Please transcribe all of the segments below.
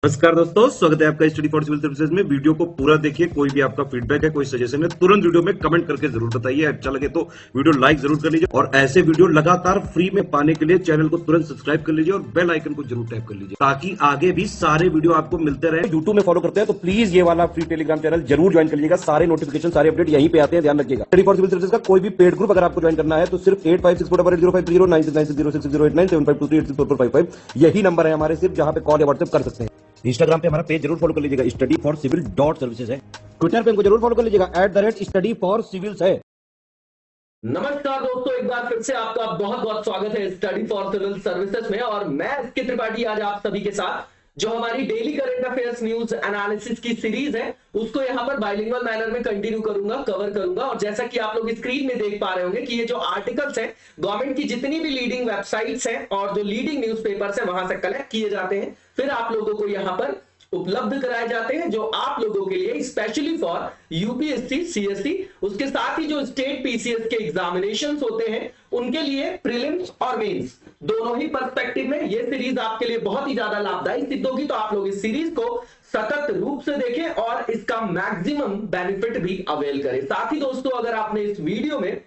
नमस्कार दोस्तों, स्वागत है आपका स्टडी फॉर सिविल सर्विसेज में। वीडियो को पूरा देखिए। कोई भी आपका फीडबैक है, कोई सजेशन है, तुरंत वीडियो में कमेंट करके जरूर बताइए। अच्छा लगे तो वीडियो लाइक जरूर कर लीजिए और ऐसे वीडियो लगातार फ्री में पाने के लिए चैनल को तुरंत सब्सक्राइब कर लीजिए और बेल आइकन को जरूर टैप कर लीजिए ताकि आगे भी सारे वीडियो आपको मिलते रहे। यूट्यूब में फॉलो करते हैं तो प्लीज ये वाला फ्री टेलीग्राम चैनल जरूर ज्वाइन कर लीजिएगा। सारे नोटिफिकेशन, सारे अपडेट यहीं पे आते हैं, ध्यान रखिएगा। स्टडी फॉर सिविल सर्विसेज का कोई भी पेड ग्रुप अगर आपको ज्वाइन करना है तो सिर्फ 8564805309696086089483864455 यही नंबर है हमारे, सिर्फ जहां पे कॉल या व्हाट्सएप कर सकते हैं। इंस्टाग्राम पे हमारा पेज जरूर फॉलो कर लीजिएगा, स्टडी फॉर सिविल .सर्विसेज है। ट्विटर पे हमको जरूर फॉलो कर लीजिएगा, @स्टडी फॉर सिविल्स है। नमस्कार दोस्तों, एक बार फिर से आपका बहुत बहुत स्वागत है स्टडी फॉर सिविल सर्विसेज में। और मैं एसके त्रिपाठी आज आप सभी के साथ जो हमारी daily current affairs news analysis की सीरीज है उसको यहां पर बाइलिंगुअल मैनर में कंटिन्यू करूंगा, कवर करूंगा। और जैसा कि आप लोग स्क्रीन में देख पा रहे होंगे कि ये जो आर्टिकल्स हैं गवर्नमेंट की जितनी भी लीडिंग वेबसाइट्स हैं और जो लीडिंग न्यूज़पेपर्स हैं वहां से कलेक्ट किए जाते हैं, फिर आप लोगों को यहां पर उपलब्ध कराए जाते हैं, जो आप लोगों के लिए स्पेशली फॉर यूपीएससी, सीएससी, उसके साथ ही जो स्टेट पीसीएस के एग्जामिनेशंस होते हैं उनके लिए प्रीलिम्स और मेंस दोनों ही पर्सपेक्टिव में ये सीरीज आपके लिए बहुत ही ज्यादा लाभदायी सिद्ध होगी। तो आप लोग इस सीरीज को सतत रूप से देखें और इसका मैक्सिमम बेनिफिट भी अवेल करें। साथ ही दोस्तों, अगर आपने इस वीडियो में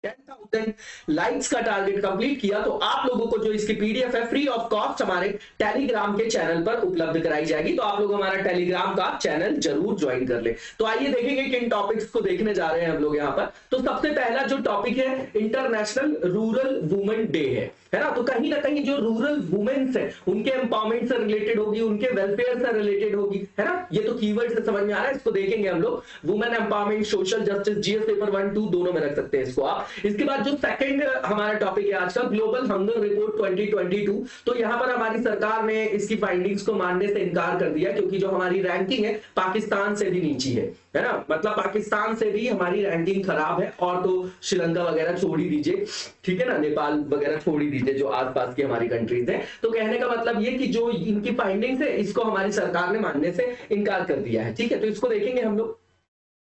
10,000 लाइक्स का टारगेट कंप्लीट किया तो आप लोगों को जो इसकी पीडीएफ है फ्री ऑफ कॉस्ट हमारे टेलीग्राम के चैनल पर उपलब्ध कराई जाएगी। तो आप लोग हमारा टेलीग्राम का चैनल जरूर ज्वाइन कर ले। तो आइए देखेंगे किन टॉपिक्स को देखने जा रहे हैं हम लोग यहाँ पर। तो सबसे पहला जो टॉपिक है इंटरनेशनल रूरल वुमेन डे है ना। तो कहीं ना कहीं जो रूरल वुमेन्स है उनके एम्पावरमेंट से रिलेटेड होगी, उनके वेलफेयर से रिलेटेड होगी, है ना। ये तो कीवर्ड से समझ में आ रहा है, इसको देखेंगे हम लोग। Women empowerment, social justice, GS paper 1, 2 दोनों में रख सकते हैं इसको आप। इसके बाद जो सेकंड हमारा टॉपिक है आज का, ग्लोबल हंगर रिपोर्ट 2022। तो यहां पर हमारी सरकार ने इसकी फाइंडिंग्स को मानने से इनकार कर दिया क्योंकि जो हमारी रैंकिंग है पाकिस्तान से भी नीची है ना। मतलब पाकिस्तान से भी हमारी रैंकिंग खराब है। और तो श्रीलंका वगैरह छोड़ ही दीजिए, ठीक है ना, नेपाल वगैरह छोड़ ही दीजिए, जो आसपास की हमारी कंट्रीज हैं। तो कहने का मतलब ये कि जो इनकी फाइंडिंग्स है इसको हमारी सरकार ने मानने से इनकार कर दिया है, ठीक है। तो इसको देखेंगे हम लोग।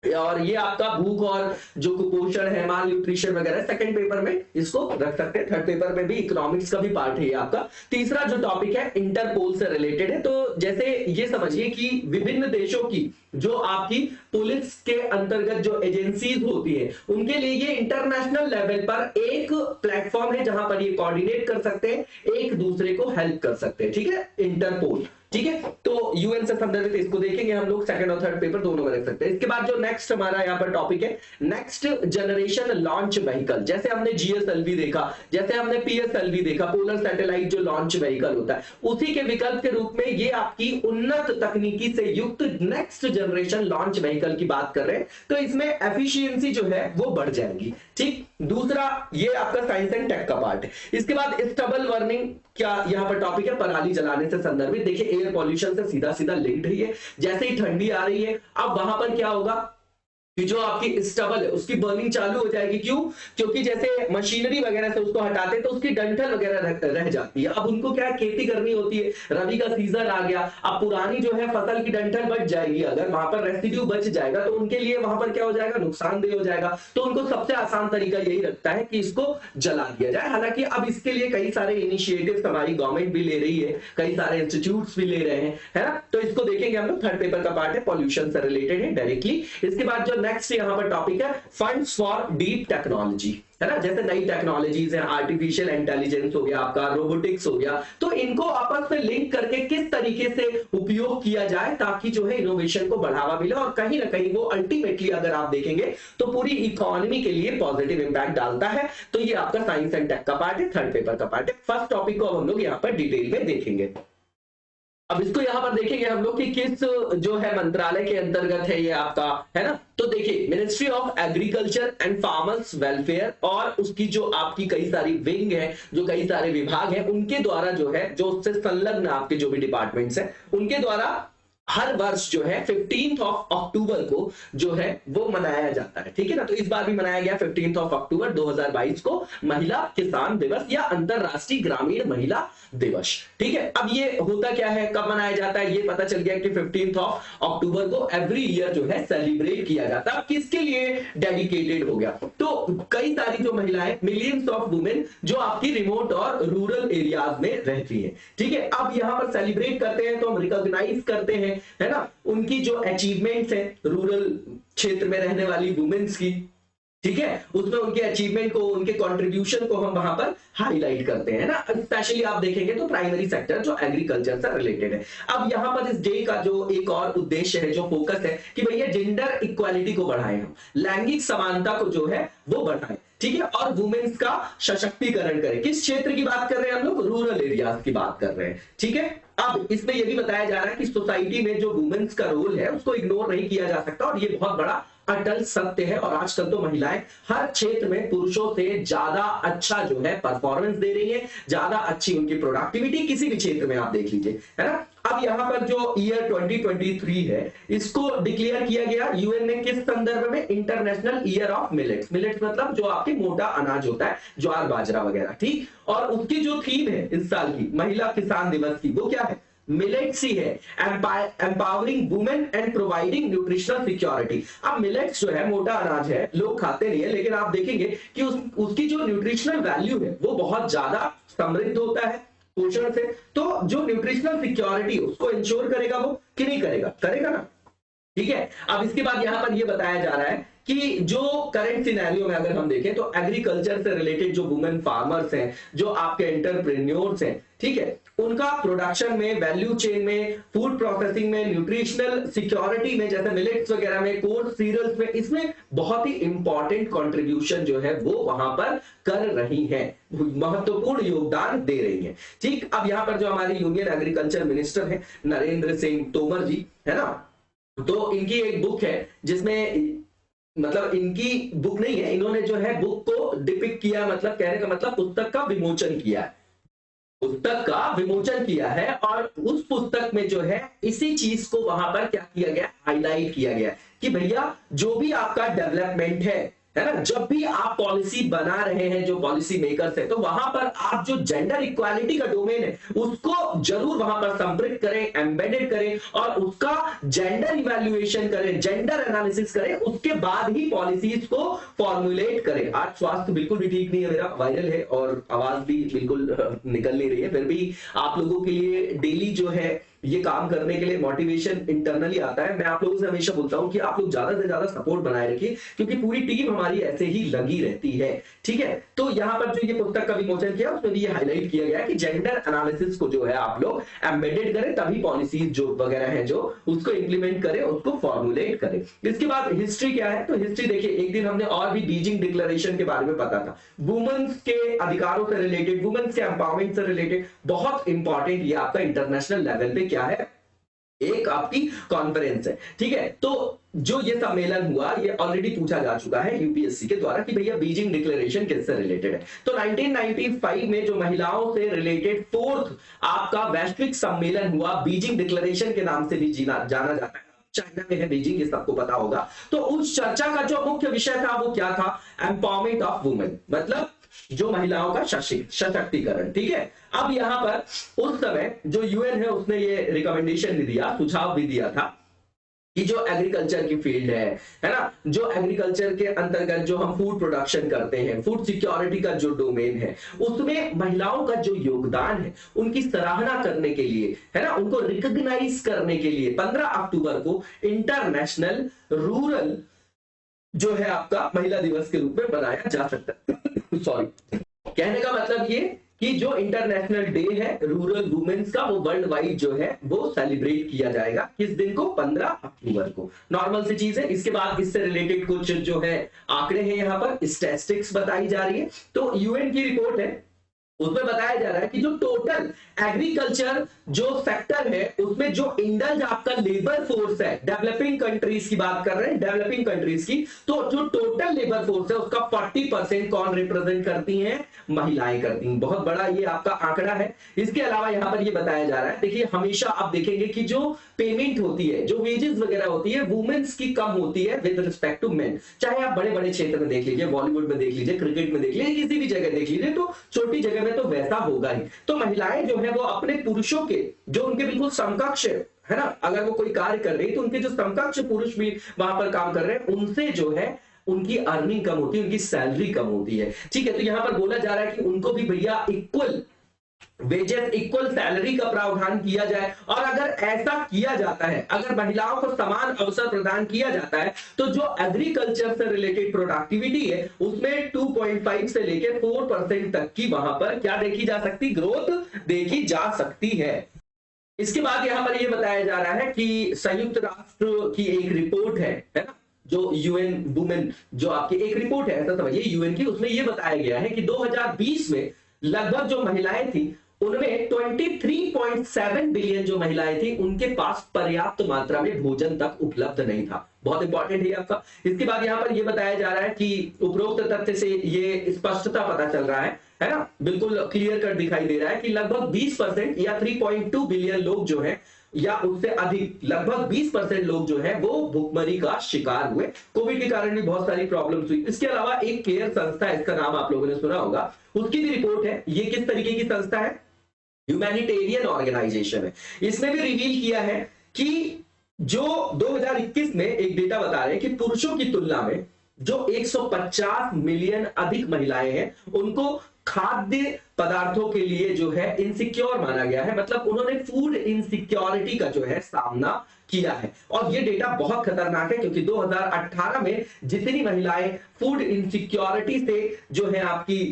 और ये आपका भूख और जो कुपोषण है, माल न्यूट्रिशन वगैरह, सेकंड पेपर में इसको रख सकते हैं। थर्ड पेपर में भी इकोनॉमिक्स का भी पार्ट है ये आपका। तीसरा जो टॉपिक है इंटरपोल से रिलेटेड है। तो जैसे ये समझिए कि विभिन्न देशों की जो आपकी पुलिस के अंतर्गत जो एजेंसीज होती है उनके लिए ये इंटरनेशनल लेवल पर एक प्लेटफॉर्म है जहां पर ये कोऑर्डिनेट कर सकते हैं, एक दूसरे को हेल्प कर सकते हैं, ठीक है, इंटरपोल, ठीक है। तो यूएन से संदर्भित इसको देखेंगे हम लोग, सेकंड और थर्ड पेपर दोनों में रख सकते हैं। इसके बाद जो नेक्स्ट हमारा यहाँ पर टॉपिक है नेक्स्ट जनरेशन लॉन्च व्हीकल। जैसे हमने जीएसएलवी देखा, जैसे हमने पीएसएलवी देखा, पोलर सैटेलाइट जो लॉन्च व्हीकल होता है, उसी के विकल्प के रूप में ये आपकी उन्नत तकनीकी से युक्त नेक्स्ट जनरेशन लॉन्च व्हीकल की बात कर रहे हैं। तो इसमें एफिशिएंसी जो है वो बढ़ जाएगी, ठीक। दूसरा ये आपका साइंस एंड टेक का पार्ट है। इसके बाद स्टबल वार्निंग क्या यहाँ पर टॉपिक है, पराली जलाने से संदर्भित। देखिए एयर पॉल्यूशन से सीधा सीधा लिंक्ड है ये। जैसे ही ठंडी आ रही है अब वहां पर क्या होगा कि जो आपकी स्टबल है उसकी बर्निंग चालू हो जाएगी। क्यों? क्योंकि जैसे मशीनरी वगैरह से उसको हटाते तो उसकी डंठल वगैरह रह जाती है। अब उनको क्या खेती करनी होती है, रबी का सीजन आ गया, अब पुरानी जो है फसल की डंठल बच जाएगी, अगर वहां पर रेसिड्यू बच जाएगा तो उनके लिए वहां पर क्या हो जाएगा, नुकसानदेह हो जाएगा। तो उनको सबसे आसान तरीका यही लगता है कि इसको जला दिया जाए। हालांकि अब इसके लिए कई सारे इनिशिएटिव्स हमारी गवर्नमेंट भी ले रही है, कई सारे इंस्टीट्यूट्स भी ले रहे हैं, है ना। तो इसको देखेंगे हम लोग, थर्ड पेपर का पार्ट है, पॉल्यूशन से रिलेटेड है डायरेक्टली। इसके बाद जो नेक्स्ट यहां पर टॉपिक है फंड्स फॉर डीप टेक्नोलॉजी, है ना। जैसे नई टेक्नोलॉजीज हैं, आर्टिफिशियल इंटेलिजेंस हो गया आपका, रोबोटिक्स हो गया, तो इनको आपस में लिंक करके किस तरीके से उपयोग किया जाए ताकि जो है इनोवेशन को बढ़ावा मिले और कहीं ना कहीं वो अल्टीमेटली अगर आप देखेंगे तो पूरी इकोनॉमी के लिए पॉजिटिव इंपैक्ट डालता है। तो ये आपका साइंस एंड टेक का पार्ट है, थर्ड पेपर का पार्ट है। फर्स्ट टॉपिक को अब हम लोग यहाँ पर डिटेल में देखेंगे। अब इसको यहां पर देखेंगे हम लोग कि किस जो है मंत्रालय के अंतर्गत है ये आपका, है ना। तो देखिए ministry of agriculture and farmers welfare और उसकी जो आपकी कई सारी विंग है, जो कई सारे विभाग हैं, उनके द्वारा जो है, जो उससे संलग्न आपके जो भी डिपार्टमेंट्स हैं उनके द्वारा हर वर्ष जो है 15th ऑफ अक्टूबर को जो है वो मनाया जाता है, ठीक है ना। तो इस बार भी मनाया गया 15th ऑफ अक्टूबर 2022 को महिला किसान दिवस या अंतरराष्ट्रीय ग्रामीण महिला दिवस, ठीक है। अब ये होता क्या है, कब मनाया जाता है, ये पता चल गया कि 15th ऑफ अक्टूबर को एवरी ईयर जो है सेलिब्रेट किया जाता है। अब किसके लिए डेडिकेटेड हो गया, तो कई सारी जो महिलाएं, मिलियंस ऑफ वुमेन जो आपकी रिमोट और रूरल एरियाज में रहती है, ठीक है। अब यहां पर सेलिब्रेट करते हैं तो हम रिकॉग्नाइज करते हैं, है ना, उनकी जो अचीवमेंट्स है रूरल क्षेत्र में रहने वाली वुमेन्स की, ठीक है, उसमें उनके अचीवमेंट को, उनके कंट्रीब्यूशन को हम वहां पर हाईलाइट करते हैं ना। स्पेशली आप देखेंगे तो प्राइमरी सेक्टर जो एग्रीकल्चर से रिलेटेड है। अब यहां पर इस डे का जो एक और उद्देश्य है, जो फोकस है कि भैया जेंडर इक्वालिटी को बढ़ाएं, हम लैंगिक समानता को जो है वो बढ़ाएं, ठीक है, और वुमेन्स का सशक्तिकरण करें। किस क्षेत्र की बात कर रहे हैं हम लोग, रूरल एरियाज की बात कर रहे हैं, ठीक है। अब इसमें यह भी बताया जा रहा है कि सोसाइटी में जो वुमेन्स का रोल है उसको इग्नोर नहीं किया जा सकता, और ये बहुत बड़ा अटल सत्य है। और आजकल तो महिलाएं हर क्षेत्र में पुरुषों से ज्यादा अच्छा जो है परफॉर्मेंस दे रही है, ज्यादा अच्छी उनकी प्रोडक्टिविटी किसी भी क्षेत्र में आप देख लीजिए, है ना। अब यहां पर जो ईयर 2023 है इसको डिक्लेयर किया गया यूएन ने किस संदर्भ में, international year of millets. Millets मतलब जो आपके मोटा अनाज होता है, ज्वार बाजरा वगैरह, ठीक। और उसकी जो थीम है इस साल की महिला किसान दिवस की, वो क्या है, मिलेट्स ही है, empowering women and providing nutritional security. अब मिलेट्स जो है मोटा अनाज है, लोग खाते नहीं है, लेकिन आप देखेंगे कि उसकी जो न्यूट्रिशनल वैल्यू है वो बहुत ज्यादा समृद्ध होता है पोषण से। तो जो न्यूट्रिशनल सिक्योरिटी उसको इंश्योर करेगा वो, कि नहीं करेगा, करेगा ना, ठीक है। अब इसके बाद यहां पर यह बताया जा रहा है कि जो करंट सिनेरियो में अगर हम देखें तो एग्रीकल्चर से रिलेटेड जो वुमेन फार्मर्स हैं, जो आपके एंटरप्रेन्योर्स हैं, ठीक है, उनका प्रोडक्शन में, वैल्यू चेन में, फूड प्रोसेसिंग में, न्यूट्रिशनल सिक्योरिटी में, जैसे मिलेट्स वगैरह में, कोर्स सीरियल्स में, इसमें बहुत ही इंपॉर्टेंट कंट्रीब्यूशन जो है वो वहां पर कर रही हैं, महत्वपूर्ण योगदान दे रही हैं, ठीक। अब यहां पर जो हमारे यूनियन एग्रीकल्चर मिनिस्टर है नरेंद्र सिंह तोमर जी, है ना, तो इनकी एक बुक है जिसमें, मतलब इनकी बुक नहीं है, इन्होंने जो है बुक को डिपिक्ट किया, मतलब कहने का मतलब पुस्तक का विमोचन किया है, पुस्तक का विमोचन किया है। और उस पुस्तक में जो है इसी चीज को वहां पर क्या किया गया, हाईलाइट किया गया कि भैया जो भी आपका डेवलपमेंट है ना, जब भी आप पॉलिसी बना रहे हैं, जो पॉलिसी मेकर्स है, तो वहां पर आप जो जेंडर इक्वालिटी का डोमेन है उसको जरूर वहां पर संपृक्त करें, एम्बेडेड करें, और उसका जेंडर इवैल्यूएशन करें, जेंडर एनालिसिस करें, उसके बाद ही पॉलिसीज को फॉर्मुलेट करें। आज स्वास्थ्य बिल्कुल भी ठीक नहीं है, मेरा वायरल है और आवाज भी बिल्कुल निकल नहीं रही है, फिर भी आप लोगों के लिए डेली जो है ये काम करने के लिए मोटिवेशन इंटरनली आता है। मैं आप लोगों से हमेशा बोलता हूं कि आप लोग ज्यादा से ज्यादा सपोर्ट बनाए रखिए, क्योंकि पूरी टीम हमारी ऐसे ही लगी रहती है, ठीक है। तो यहां पर जो ये पुस्तक का विमोचन किया उसमें भी ये हाईलाइट किया गया कि जेंडर एनालिसिस को जो है आप लोग एम्बेडेड करें, तभी पॉलिसीज जो वगैरह है जो उसको इंप्लीमेंट करें, उसको फॉर्मुलेट करें। इसके बाद हिस्ट्री क्या है, तो हिस्ट्री देखिए, एक दिन हमने और भी बीजिंग डिक्लेरेशन के बारे में पता था, वुमेन्स के अधिकारों से रिलेटेड, वुमेन्स के एम्पावरमेंट से रिलेटेड, बहुत इंपॉर्टेंट ये आपका इंटरनेशनल लेवल पे क्या है, एक आपकी कॉन्फ्रेंस है, ठीक है। तो जो ये सम्मेलन हुआ ये ऑलरेडी पूछा जा चुका है यूपीएससी के द्वारा कि भैया बीजिंग डिक्लेरेशन किससे रिलेटेड है। तो 1995 में जो महिलाओं से रिलेटेड 4th आपका वैश्विक सम्मेलन हुआ, बीजिंग डिक्लेरेशन के नाम से भी जाना जाता है, चाइना में है बीजिंग, ये सबको पता होगा। तो उस चर्चा का जो मुख्य विषय था वो क्या था, एम्पावरमेंट ऑफ वुमेन, मतलब जो महिलाओं का सशक्तिकरण, ठीक है। अब यहां पर उस समय जो यूएन है उसने ये रिकमेंडेशन भी दिया, सुझाव भी दिया था कि जो एग्रीकल्चर की फील्ड है ना, जो एग्रीकल्चर के अंतर्गत जो हम फूड प्रोडक्शन करते हैं, फूड सिक्योरिटी का जो डोमेन है, उसमें महिलाओं का जो योगदान है उनकी सराहना करने के लिए, है ना, उनको रिकॉग्नाइज करने के लिए 15 अक्टूबर को इंटरनेशनल रूरल जो है आपका महिला दिवस के रूप में बनाया जा सकता है। सॉरी, कहने का मतलब ये कि जो इंटरनेशनल डे है रूरल वुमेन्स का, वो वर्ल्ड वाइड जो है वो सेलिब्रेट किया जाएगा, किस दिन को, 15 अक्टूबर को। नॉर्मल सी चीज है। इसके बाद इससे रिलेटेड कुछ जो है आंकड़े हैं, यहां पर स्टैटिस्टिक्स बताई जा रही है। तो यूएन की रिपोर्ट है उसमें बताया जा रहा है कि जो टोटल एग्रीकल्चर जो सेक्टर है उसमें जो इंडल्ज आपका लेबर फोर्स है, डेवलपिंग कंट्रीज की बात कर रहे हैं, डेवलपिंग कंट्रीज की, तो जो टोटल लेबर फोर्स है उसका 40% कौन रिप्रेजेंट करती हैं? महिलाएं करती हैं। बहुत बड़ा ये आपका आंकड़ा है। इसके अलावा यहां पर ये बताया जा रहा है, देखिए हमेशा आप देखेंगे कि जो पेमेंट होती है, जो वेजेस वगैरह होती है, वुमेन्स की कम होती है विद रिस्पेक्ट टू मेन। चाहे आप बड़े बड़े क्षेत्र में देख लीजिए, बॉलीवुड में देख लीजिए, क्रिकेट में देख लीजिए, किसी भी जगह देख लीजिए, तो छोटी जगह में तो वैसा होगा ही। तो महिलाएं जो है वो अपने पुरुषों के जो उनके बिल्कुल समकक्ष है ना, अगर वो कोई कार्य कर रही है तो उनके जो समकक्ष पुरुष भी वहां पर काम कर रहे हैं उनसे जो है उनकी अर्निंग कम होती है, उनकी सैलरी कम होती है। ठीक है, तो यहां पर बोला जा रहा है कि उनको भी भैया इक्वल वेजेस, इक्वल सैलरी का प्रावधान किया जाए। और अगर ऐसा किया जाता है, अगर महिलाओं को समान अवसर प्रदान किया जाता है, तो जो एग्रीकल्चर से रिलेटेड प्रोडक्टिविटी है उसमें 2.5 से लेकर 4% तक की वहां पर क्या देखी जा सकती, ग्रोथ देखी जा सकती है। इसके बाद यहां पर यह बताया जा रहा है कि संयुक्त राष्ट्र की एक रिपोर्ट है ना, जो यूएन वुमेन जो आपकी एक रिपोर्ट है ऐसा समझिए यूएन की, उसमें यह बताया गया है कि 2020 में लगभग जो महिलाएं थी उनमें 23.7 बिलियन जो महिलाएं थी उनके पास पर्याप्त मात्रा में भोजन तक उपलब्ध नहीं था। बहुत इंपॉर्टेंट है आपका। इसके बाद यहां पर यह बताया जा रहा है कि उपरोक्त तथ्य से यह स्पष्टता पता चल रहा है ना, बिल्कुल क्लियर कट दिखाई दे रहा है कि लगभग 20% या 3.2 बिलियन लोग जो है या उससे अधिक लगभग 20% लोग जो है वो भुखमरी का शिकार हुए। कोविड के कारण भी बहुत सारी प्रॉब्लम्स हुई। इसके अलावा एक केयर संस्था है, इसका नाम आप लोगों ने सुना होगा, उसकी भी रिपोर्ट है। ये किस तरीके की संस्था है? ह्यूमैनिटेरियन ऑर्गेनाइजेशन है। इसने भी रिवील किया है कि जो 2021 में एक डेटा बता रहे हैं कि पुरुषों की तुलना में जो 150 मिलियन अधिक महिलाएं हैं उनको खाद्य पदार्थों के लिए जो है इनसिक्योर माना गया है, मतलब उन्होंने फूड इनसिक्योरिटी का जो है सामना किया है। और ये डेटा बहुत खतरनाक है क्योंकि 2018 में जितनी महिलाएं फूड इनसिक्योरिटी से जो है आपकी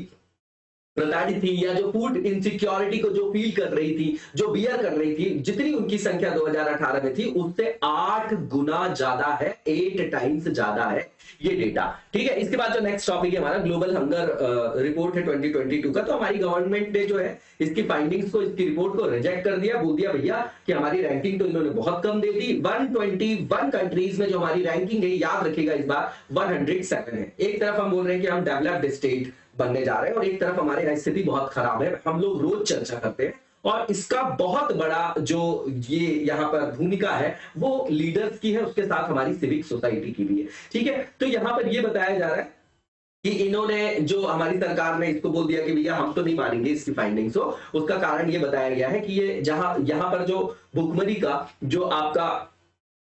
प्रताड़ित थी या जो फूड इनसिक्योरिटी को जो फील कर रही थी, जो बियर कर रही थी, जितनी उनकी संख्या 2018 में थी उससे 8 गुना ज्यादा है, 8 टाइम्स ज्यादा है ये डेटा। ठीक है, इसके बाद जो नेक्स्ट टॉपिक है हमारा ग्लोबल हंगर रिपोर्ट है 2022 का। तो हमारी गवर्नमेंट ने जो है इसकी फाइंडिंग्स को, इसकी रिपोर्ट को रिजेक्ट कर दिया, बोल दिया भैया कि हमारी रैंकिंग तो इन्होंने बहुत कम दे दी। 121 कंट्रीज में जो हमारी रैंकिंग है, याद रखिएगा इस बार 107 है। एक तरफ हम बोल रहे हैं कि हम डेवलप्ड स्टेट बनने जा रहे हैं और एक तरफ हमारी स्थिति बहुत खराब है, हम लोग रोज चर्चा करते हैं। और इसका बहुत बड़ा जो ये यहाँ पर भूमिका है वो लीडर्स की है, उसके साथ हमारी सिविक सोसाइटी की भी है। ठीक है, तो यहाँ पर ये बताया जा रहा है कि इन्होंने जो हमारी सरकार ने इसको बोल दिया कि भैया हम तो नहीं मानेंगे इसकी फाइंडिंग्स हो। उसका कारण ये बताया गया है कि ये जहां यहाँ पर जो भुखमरी का जो आपका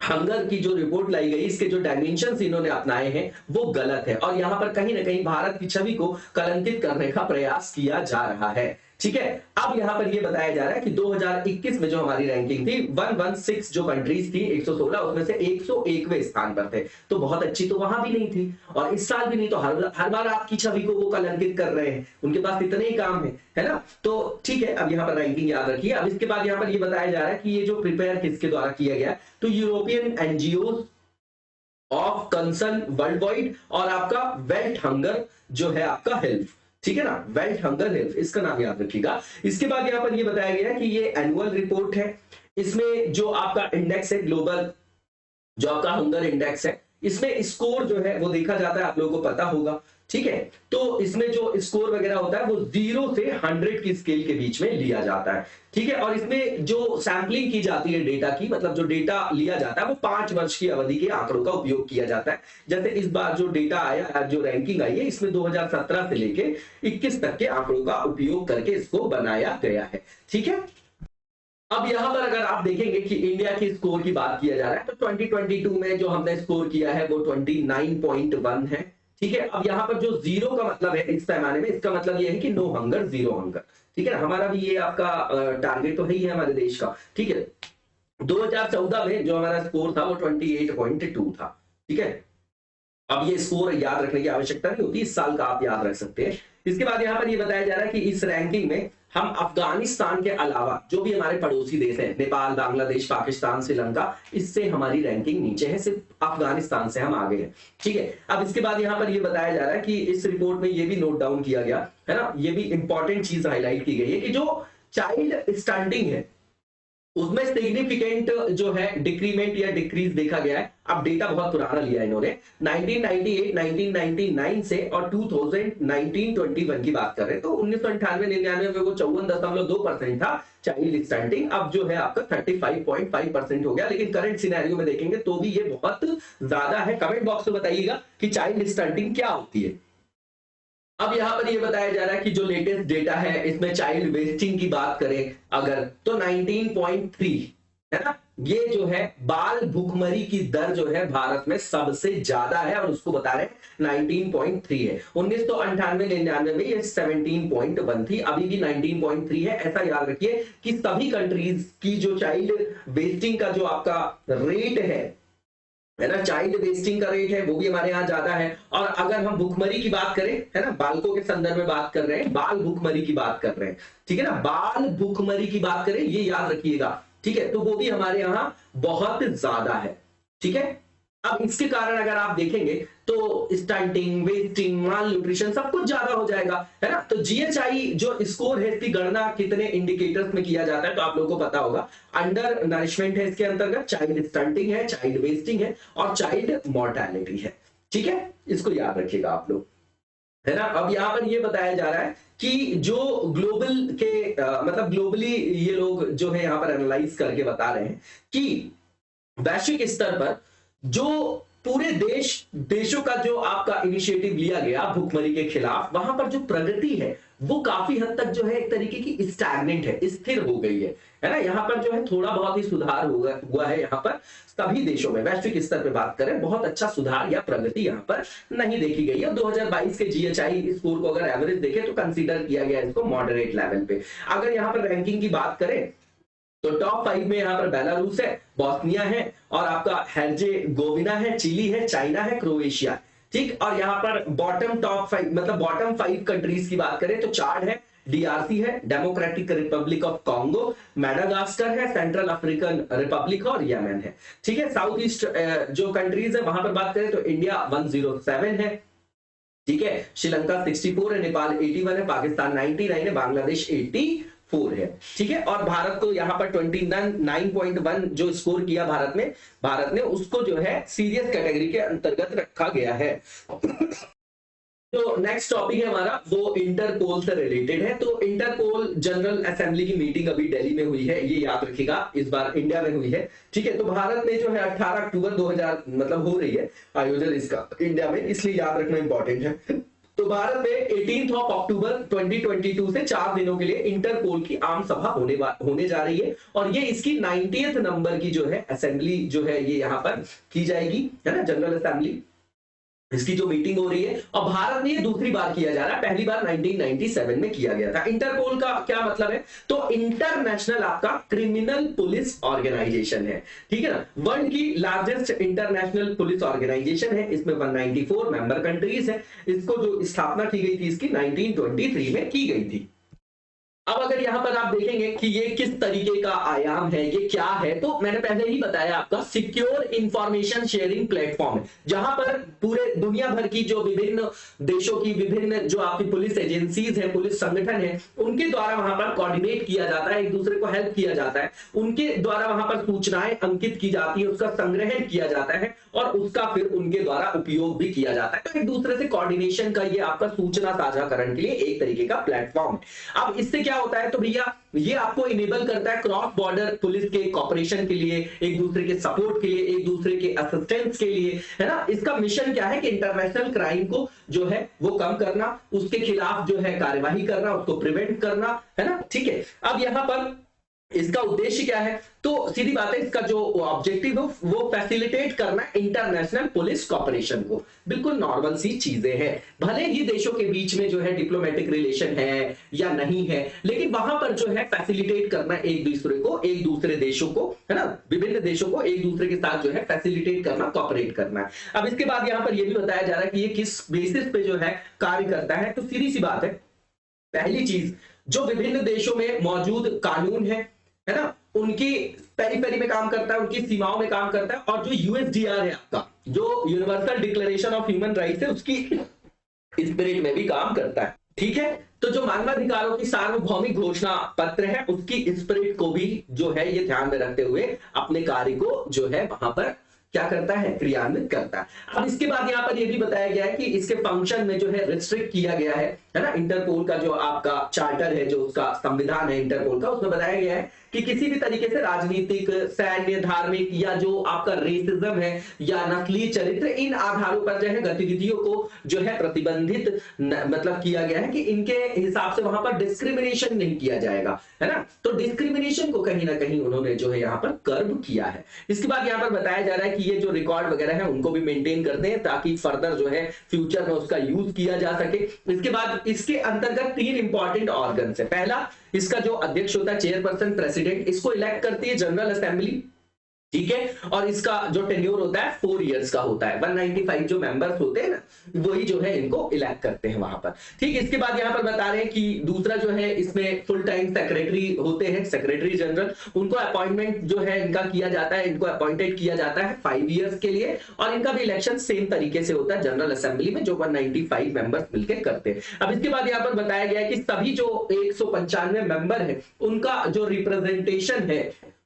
हंगर की जो रिपोर्ट लाई गई, इसके जो डायमेंशंस इन्होंने अपनाए हैं वो गलत है और यहां पर कहीं ना कहीं भारत की छवि को कलंकित करने का प्रयास किया जा रहा है। ठीक है, अब यहां पर यह बताया जा रहा है कि 2021 में जो हमारी रैंकिंग थी 116 जो कंट्रीज थी 116 उसमें से 101वें स्थान पर थे, तो बहुत अच्छी तो वहां भी नहीं थी और इस साल भी नहीं, तो हर बार आपकी छवि को वो कलंकित कर रहे हैं, उनके पास इतने ही काम है ना। तो ठीक है, अब यहाँ पर रैंकिंग याद रखिए। अब इसके बाद यहाँ पर यह बताया जा रहा है कि ये जो प्रिपेयर किसके द्वारा किया गया, तो European NGO of concern world wide और आपका वेल्थ हंगर जो है आपका हेल्थ, ठीक है ना, वेल्थ हंगर हेल्थ, इसका नाम याद रखिएगा। इसके बाद यहां पर ये बताया गया कि ये एनुअल रिपोर्ट है, इसमें जो आपका इंडेक्स है ग्लोबल जो आपका हंगर इंडेक्स है, इसमें स्कोर जो है वो देखा जाता है, आप लोगों को पता होगा। ठीक है, तो इसमें जो स्कोर वगैरह होता है वो 0 से 100 की स्केल के बीच में लिया जाता है। ठीक है, और इसमें जो सैंपलिंग की जाती है डेटा की, मतलब जो डेटा लिया जाता है वो 5 वर्ष की अवधि के आंकड़ों का उपयोग किया जाता है। जैसे इस बार जो डेटा आया, जो रैंकिंग आई है, इसमें 2017 से लेके 21 तक के आंकड़ों का उपयोग करके इसको बनाया गया है। ठीक है, अब यहां पर अगर आप देखेंगे कि इंडिया की स्कोर की बात किया जा रहा है तो 2022 में जो हमने स्कोर किया है वो 29.1 है। ठीक है, अब यहाँ पर जो 0 का मतलब है इस पैमाने में, इसका मतलब ये है कि नो हंगर, जीरो हंगर। ठीक है ना, हमारा भी ये आपका टारगेट तो है ही है हमारे देश का। ठीक है, 2014 में जो हमारा स्कोर था वो 28.2 था। ठीक है, अब ये स्कोर याद रखने की आवश्यकता नहीं होती, इस साल का आप याद रख सकते हैं। इसके बाद यहाँ पर ये बताया जा रहा है कि इस रैंकिंग में हम अफगानिस्तान के अलावा जो भी हमारे पड़ोसी देश हैं, नेपाल, बांग्लादेश, पाकिस्तान, श्रीलंका, इससे हमारी रैंकिंग नीचे है, सिर्फ अफगानिस्तान से हम आगे हैं। ठीक है, अब इसके बाद यहाँ पर ये बताया जा रहा है कि इस रिपोर्ट में ये भी नोट डाउन किया गया है ना, ये भी इंपॉर्टेंट चीज हाईलाइट की गई है कि जो चाइल्ड स्टंटिंग है उसमें सिग्निफिकेंट जो है डिक्रीमेंट या डिक्रीज देखा गया है। अब डेटा बहुत पुराना लिया है इन्होंने, 1998, 1999 से और 2019-21 की बात कर रहे हैं। तो 1998-99 में वो 54.2% था चाइल्ड स्टंटिंग, अब जो है आपका 35.5% हो गया। लेकिन करंट सिनेरियो में देखेंगे तो भी ये बहुत ज्यादा है। कमेंट बॉक्स में बताइएगा कि चाइल्ड स्टंटिंग क्या होती है। अब यहां पर ये बताया जा रहा है कि जो लेटेस्ट डेटा है इसमें चाइल्ड वेस्टिंग की बात करें अगर तो 19.3 है ना, ये जो है बाल भुखमरी की दर जो है भारत में सबसे ज्यादा है और उसको बता रहे हैं 19.3 है। 1998-99 में ये 17.1 थी, अभी भी 19.3 है। ऐसा याद रखिए कि सभी कंट्रीज की जो चाइल्ड वेस्टिंग का जो आपका रेट है ना, चाइल्ड वेस्टिंग का रेट है वो भी हमारे यहाँ ज्यादा है। और अगर हम भुखमरी की बात करें, है ना, बालकों के संदर्भ में बात कर रहे हैं, बाल भुखमरी की बात कर रहे हैं, ठीक है ना, बाल भुखमरी की बात करें, ये याद रखिएगा, ठीक है, तो वो भी हमारे यहाँ बहुत ज्यादा है। ठीक है, अब इसके कारण अगर आप देखेंगे तो स्टंटिंग, वेस्टिंग, माल न्यूट्रिशन सब कुछ ज्यादा हो जाएगा, है ना। तो जीएचआई जो स्कोर है इसकी गणना कितने इंडिकेटर्स में किया जाता है तो आप लोगों को पता होगा। अंडर नरिशमेंट है इसके अंतर्गत, चाइल्ड स्टंटिंग है, चाइल्ड वेस्टिंग है और चाइल्ड मॉर्टेलिटी है। ठीक है, इसको याद रखिएगा आप लोग, है ना। अब यहां पर ये बताया जा रहा है कि जो ग्लोबल के मतलब ग्लोबली ये लोग जो है यहां पर एनालाइज करके बता रहे हैं कि वैश्विक स्तर पर जो पूरे देशों का जो आपका इनिशिएटिव लिया गया भुखमरी के खिलाफ, वहां पर जो प्रगति है वो काफी हद तक जो है एक तरीके की स्टैग्नेंट है, स्थिर हो गई है ना। यहाँ पर जो है थोड़ा बहुत ही सुधार हुआ है यहाँ पर सभी देशों में, वैश्विक स्तर पे बात करें बहुत अच्छा सुधार या प्रगति यहाँ पर नहीं देखी गई है। 2022 के जीएचआई स्कोर को अगर एवरेज देखें तो कंसीडर किया गया इसको मॉडरेट लेवल पे। अगर यहाँ पर रैंकिंग की बात करें तो टॉप 5 में यहां पर बेलारूस है, बॉस्निया है और आपका हेर्जेगोविना है, चिली है, चाइना है, क्रोएशिया, ठीक। और यहां पर बॉटम टॉप 5 मतलब बॉटम 5 कंट्रीज की बात करें तो चाड है, डीआरसी है, democratic Republic of Congo, Madagascar है, सेंट्रल अफ्रीकन रिपब्लिक और यमन है। ठीक है, साउथ ईस्ट जो कंट्रीज है वहां पर बात करें तो इंडिया 107 है, ठीक है, श्रीलंका 64 है, नेपाल 81 है, पाकिस्तान 99 है, बांग्लादेश 84 है। ठीक है, और भारत को यहां पर 29.1 जो स्कोर किया भारत ने उसको जो है सीरियस कैटेगरी के अंतर्गत रखा गया है। तो नेक्स्ट टॉपिक है हमारा वो इंटरपोल से रिलेटेड है। तो इंटरपोल जनरल असेंबली की मीटिंग अभी दिल्ली में हुई है, ये याद रखिएगा, इस बार इंडिया में हुई है। ठीक है, तो भारत में जो है 18 अक्टूबर 2000 मतलब हो रही है आयोजन इसका इंडिया में, इसलिए याद रखना इंपॉर्टेंट है। तो भारत में 18 अक्टूबर 2022 से 4 दिनों के लिए इंटरपोल की आम सभा होने जा रही है और ये इसकी 90th नंबर की जो है असेंबली जो है ये यहाँ पर की जाएगी, है ना, जनरल असेंबली इसकी जो मीटिंग हो रही है। और भारत में ये दूसरी बार किया जा रहा है, पहली बार 1997 में किया गया था। इंटरपोल का क्या मतलब है, तो इंटरनेशनल आपका क्रिमिनल पुलिस ऑर्गेनाइजेशन है, ठीक है ना, वर्ल्ड की लार्जेस्ट इंटरनेशनल पुलिस ऑर्गेनाइजेशन है। इसमें 194 मेंबर कंट्रीज है। इसको जो स्थापना की गई थी इसकी 1923 में की गई थी। अब अगर यहां पर आप देखेंगे कि ये किस तरीके का आयाम है, ये क्या है, तो मैंने पहले ही बताया आपका सिक्योर इंफॉर्मेशन शेयरिंग प्लेटफॉर्म है, जहां पर पूरे दुनिया भर की जो विभिन्न देशों की विभिन्न जो आपकी पुलिस एजेंसीज है, पुलिस संगठन है, उनके द्वारा वहां पर कोऑर्डिनेट किया जाता है, एक दूसरे को हेल्प किया जाता है, उनके द्वारा वहां पर सूचनाएं अंकित की जाती है, उसका संग्रहण किया जाता है और उसका फिर उनके द्वारा उपयोग भी किया जाता है। तो एक दूसरे से कोऑर्डिनेशन का ये आपका सूचना साझाकरण के लिए एक तरीके का प्लेटफॉर्म है। अब इससे क्या होता है, तो भैया ये आपको इनेबल करता है क्रॉस बॉर्डर पुलिस के कॉपरेशन के लिए, एक दूसरे के सपोर्ट के लिए, एक दूसरे के असिस्टेंस के लिए, है ना। इसका मिशन क्या है कि इंटरनेशनल क्राइम को जो है वो कम करना, उसके खिलाफ जो है कार्यवाही करना, उसको प्रिवेंट करना, है ना। ठीक है, अब यहां पर इसका उद्देश्य क्या है, तो सीधी बात है, इसका जो ऑब्जेक्टिव है वो फैसिलिटेट करना इंटरनेशनल पुलिस कॉपरेशन को। बिल्कुल नॉर्मल सी चीजें हैं, भले ही देशों के बीच में जो है डिप्लोमेटिक रिलेशन है या नहीं है, लेकिन वहां पर जो है फैसिलिटेट करना एक दूसरे देशों को, है ना, विभिन्न देशों को एक दूसरे के साथ जो है फैसिलिटेट करना, कॉपरेट करना है। अब इसके बाद यहां पर यह भी बताया जा रहा है कि ये किस बेसिस पे जो है कार्य करता है। तो सीधी सी बात है, पहली चीज जो विभिन्न देशों में मौजूद कानून है ना, उनकी पेरी में काम करता है, उनकी सीमाओं में काम करता है, और जो यूएसडीआर है आपका, जो universal declaration of human rights है, उसकी स्पिरिट में भी काम करता है। ठीक है, तो जो मानवाधिकारों की सार्वभौमिक घोषणा पत्र है, उसकी स्पिरिट को भी जो है ये ध्यान में रखते हुए अपने कार्य को जो है वहां पर क्या करता है, क्रियान्वित करता है। अब इसके बाद यहाँ पर ये भी बताया गया है कि इसके फंक्शन में जो है रिस्ट्रिक्ट किया गया है ना, इंटरपोल का जो आपका चार्टर है, जो उसका संविधान है इंटरपोल का, उसमें बताया गया है कि किसी भी तरीके से राजनीतिक, सैन्य, धार्मिक या जो आपका रेसिज्म है या नस्लीय चरित्र, इन आधारों पर जो है गतिविधियों को जो है प्रतिबंधित मतलब किया गया है कि इनके हिसाब से वहां पर डिस्क्रिमिनेशन नहीं किया जाएगा, है ना। तो डिस्क्रिमिनेशन को कहीं ना कहीं उन्होंने जो है यहाँ पर कर्ब किया है। इसके बाद यहाँ पर बताया जा रहा है कि ये जो रिकॉर्ड वगैरह है उनको भी मेंटेन करते हैं ताकि फर्दर जो है फ्यूचर में उसका यूज किया जा सके। इसके बाद इसके अंतर्गत 3 इंपॉर्टेंट ऑर्गन है। पहला, इसका जो अध्यक्ष होता है चेयरपर्सन प्रेसिडेंट, इसको इलेक्ट करती है जनरल असेंबली, ठीक है, और इसका जो टेन्योर होता है 4 इयर्स का होता है। 195 जो मेंबर्स होते हैं ना, वही जो है इनको इलेक्ट करते हैं वहां पर। ठीक, इसके बाद यहां पर बता रहे हैं कि दूसरा जो है इसमें फुल टाइम सेक्रेटरी होते हैं, सेक्रेटरी जनरल, उनको अपॉइंटमेंट जो है इनका किया जाता है, इनको अपॉइंटेड किया जाता है 5 इयर्स के लिए, और इनका भी इलेक्शन सेम तरीके से होता है जनरल असेंबली में, जो 195 मेंबर्स मिलकर करते हैं। अब इसके बाद यहाँ पर बताया गया है कि सभी जो 195 मेंबर है उनका जो रिप्रेजेंटेशन है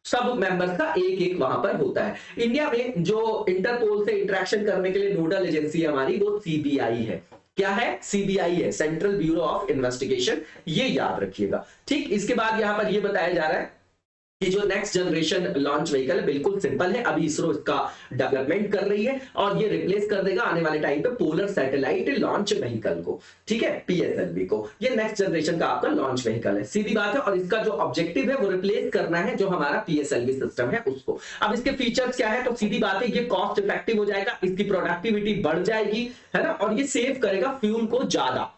सब मेंबर्स का एक एक वहां पर होता है। इंडिया में जो इंटरपोल से इंटरेक्शन करने के लिए नोडल एजेंसी हमारी वो सीबीआई है। क्या है? सीबीआई है, सेंट्रल ब्यूरो ऑफ इन्वेस्टिगेशन, ये याद रखिएगा। ठीक, इसके बाद यहां पर ये बताया जा रहा है कि जो नेक्स्ट जनरेशन लॉन्च व्हीकल है बिल्कुल सिंपल है, अभी इसरो इसका डेवलपमेंट कर रही है और ये रिप्लेस कर देगा आने वाले टाइम पे पोलर सैटेलाइट लॉन्च व्हीकल को, ठीक है, पीएसएलवी को। ये नेक्स्ट जनरेशन का आपका लॉन्च व्हीकल है, सीधी बात है, और इसका जो ऑब्जेक्टिव है वो रिप्लेस करना है जो हमारा पीएसएलवी सिस्टम है उसको। अब इसके फीचर्स क्या है, तो सीधी बात है ये कॉस्ट इफेक्टिव हो जाएगा, इसकी प्रोडक्टिविटी बढ़ जाएगी, है ना, और ये सेव करेगा फ्यूल को ज्यादा,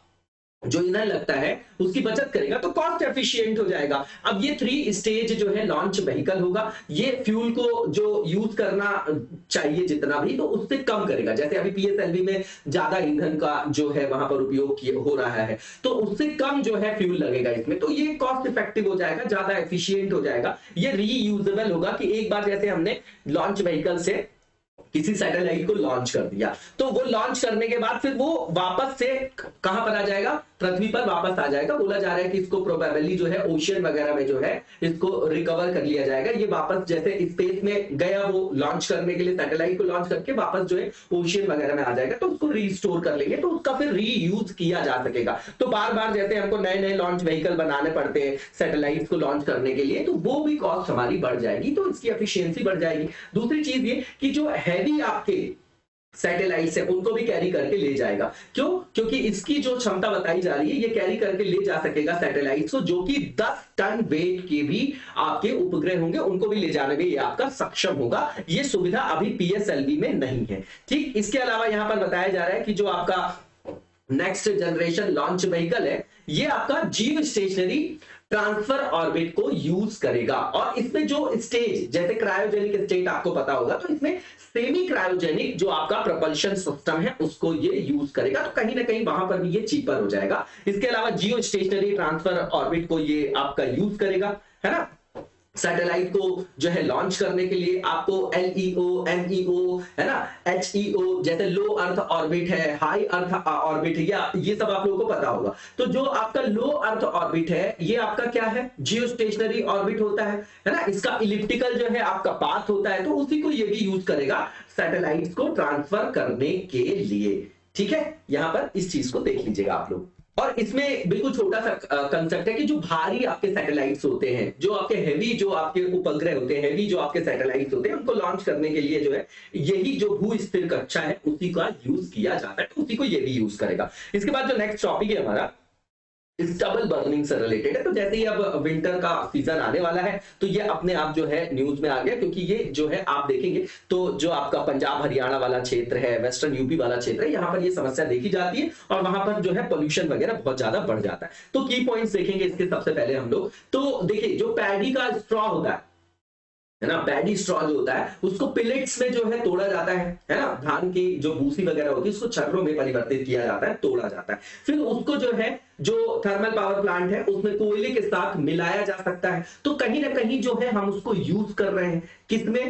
जो ईंधन लगता है उसकी बचत करेगा, तो कॉस्ट एफिशिएंट हो जाएगा। अब ये 3 स्टेज जो है लॉन्च व्हीकल होगा, ये फ्यूल को जो यूज करना चाहिए जितना भी, तो उससे कम करेगा। जैसे अभी पीएसएलवी में ज्यादा ईंधन का जो है वहां पर उपयोग हो रहा है, तो उससे कम जो है फ्यूल लगेगा इसमें, तो ये कॉस्ट इफेक्टिव हो जाएगा, ज्यादा एफिशिएंट हो जाएगा। ये रीयूजेबल होगा कि एक बार जैसे हमने लॉन्च व्हीकल से किसी सैटेलाइट को लॉन्च कर दिया, तो वो लॉन्च करने के बाद फिर वो वापस से कहां पर आ जाएगा, पृथ्वी पर वापस आ जाएगा। बोला जा रहा है कि इसको प्रोबेबली जो है ओशियन वगैरह में जो है इसको रिकवर कर लिया जाएगा। ये वापस जैसे स्पेस में गया, वो लॉन्च करने के लिए सैटेलाइट को लॉन्च करके वापस जो है ओशियन वगैरह में आ जाएगा, तो उसको रीस्टोर कर लेंगे, तो उसका फिर रीयूज किया जा सकेगा। तो बार बार जैसे हमको नए नए लॉन्च व्हीकल बनाने पड़ते हैं सैटेलाइट को लॉन्च करने के लिए, तो वो भी कॉस्ट हमारी बढ़ जाएगी, तो इसकी एफिशिएंसी बढ़ जाएगी। दूसरी चीज ये कि जो हैवी आपके सैटेलाइट्स है उनको भी कैरी करके ले जाएगा। क्यों? क्योंकि इसकी जो क्षमता बताई जा रही है, ये कैरी करके ले जा सकेगा सैटेलाइट्स को, जो कि 10 टन वेट के भी आपके उपग्रह होंगे, उनको भी ले जाने में ये आपका सक्षम होगा। ये सुविधा अभी पीएसएलवी में नहीं है। ठीक, इसके अलावा यहां पर बताया जा रहा है कि जो आपका नेक्स्ट जनरेशन लॉन्च व्हीकल है, ये आपका जीव स्टेशनरी ट्रांसफर ऑर्बिट को यूज करेगा, और इसमें जो स्टेज, जैसे क्रायोजेनिक स्टेट आपको पता होगा, तो इसमें सेमी क्रायोजेनिक जो आपका प्रोपल्शन सिस्टम है उसको ये यूज करेगा, तो कहीं ना कहीं वहां पर भी ये चीपर हो जाएगा। इसके अलावा जियो स्टेशनरी ट्रांसफर ऑर्बिट को ये आपका यूज करेगा, है ना, सैटेलाइट को जो है लॉन्च करने के लिए। आपको LEO, MEO, है ना, HEO, जैसे लो अर्थ ऑर्बिट है, हाई अर्थ ऑर्बिट है, या ये सब आप लोगों को पता होगा। तो जो आपका लो अर्थ ऑर्बिट है, ये आपका क्या है, जियो स्टेशनरी ऑर्बिट होता है ना, इसका इलिप्टिकल जो है आपका पाथ होता है, तो उसी को ये भी यूज करेगा सैटेलाइट्स को ट्रांसफर करने के लिए। ठीक है, यहां पर इस चीज को देख लीजिएगा आप लोग। और इसमें बिल्कुल छोटा सा कंसेप्ट है कि जो भारी आपके सैटेलाइट्स होते हैं, जो आपके हेवी जो आपके उपग्रह होते हैं, हेवी जो आपके सैटेलाइट्स होते हैं, उनको लॉन्च करने के लिए जो है यही जो भू स्थिर कक्षा है उसी का यूज किया जाता है, तो उसी को ये भी यूज करेगा। इसके बाद जो नेक्स्ट टॉपिक है हमारा डबल बर्निंग से रिलेटेड है। तो जैसे ही अब विंटर का सीजन आने वाला है, तो ये अपने आप जो है न्यूज में आ गया, क्योंकि ये जो है आप देखेंगे तो जो आपका पंजाब हरियाणा वाला क्षेत्र है, वेस्टर्न यूपी वाला क्षेत्र है, यहाँ पर ये समस्या देखी जाती है, और वहां पर जो है पोल्यूशन वगैरह बहुत ज्यादा बढ़ जाता है। तो की पॉइंट्स देखेंगे इसके सबसे पहले हम लोग। तो देखिए, जो पैडी का स्ट्रॉ होता है ना, पैडी स्ट्रॉ जो होता है उसको पिलेट्स में जो है तोड़ा जाता है ना, धान की जो भूसी वगैरह होती है उसको छर्रों में परिवर्तित किया जाता है, तोड़ा जाता है, फिर उसको जो है जो थर्मल पावर प्लांट है उसमें कोयले के साथ मिलाया जा सकता है। तो कहीं ना कहीं जो है हम उसको यूज कर रहे हैं किसमें,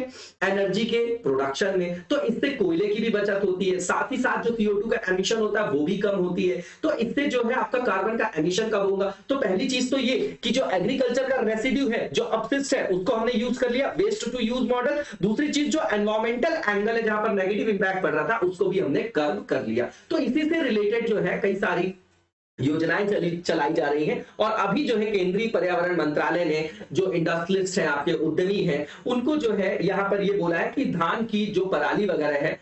एनर्जी के प्रोडक्शन में। तो इससे कोयले की भी बचत होती है, साथ ही साथ जो CO2 का एमिशन होता है वो भी कम होती है। तो इससे जो है आपका कार्बन का एमिशन कम होगा। तो पहली चीज तो ये कि जो एग्रीकल्चर का रेसिड्यू है, जो अपशिष्ट है, उसको हमने यूज कर लिया, वेस्ट टू यूज मॉडल। दूसरी चीज जो एनवायरमेंटल एंगल है जहां पर नेगेटिव इंपैक्ट पड़ रहा था उसको भी हमने कर्व कर लिया। तो इसी से रिलेटेड जो है कई सारी योजनाएं चलाई जा रही हैं। और अभी जो है केंद्रीय पर्यावरण मंत्रालय ने जो इंडस्ट्रियलिस्ट हैं, आपके उद्यमी हैं, उनको जो है यहां पर ये बोला है कि धान की जो पराली वगैरह है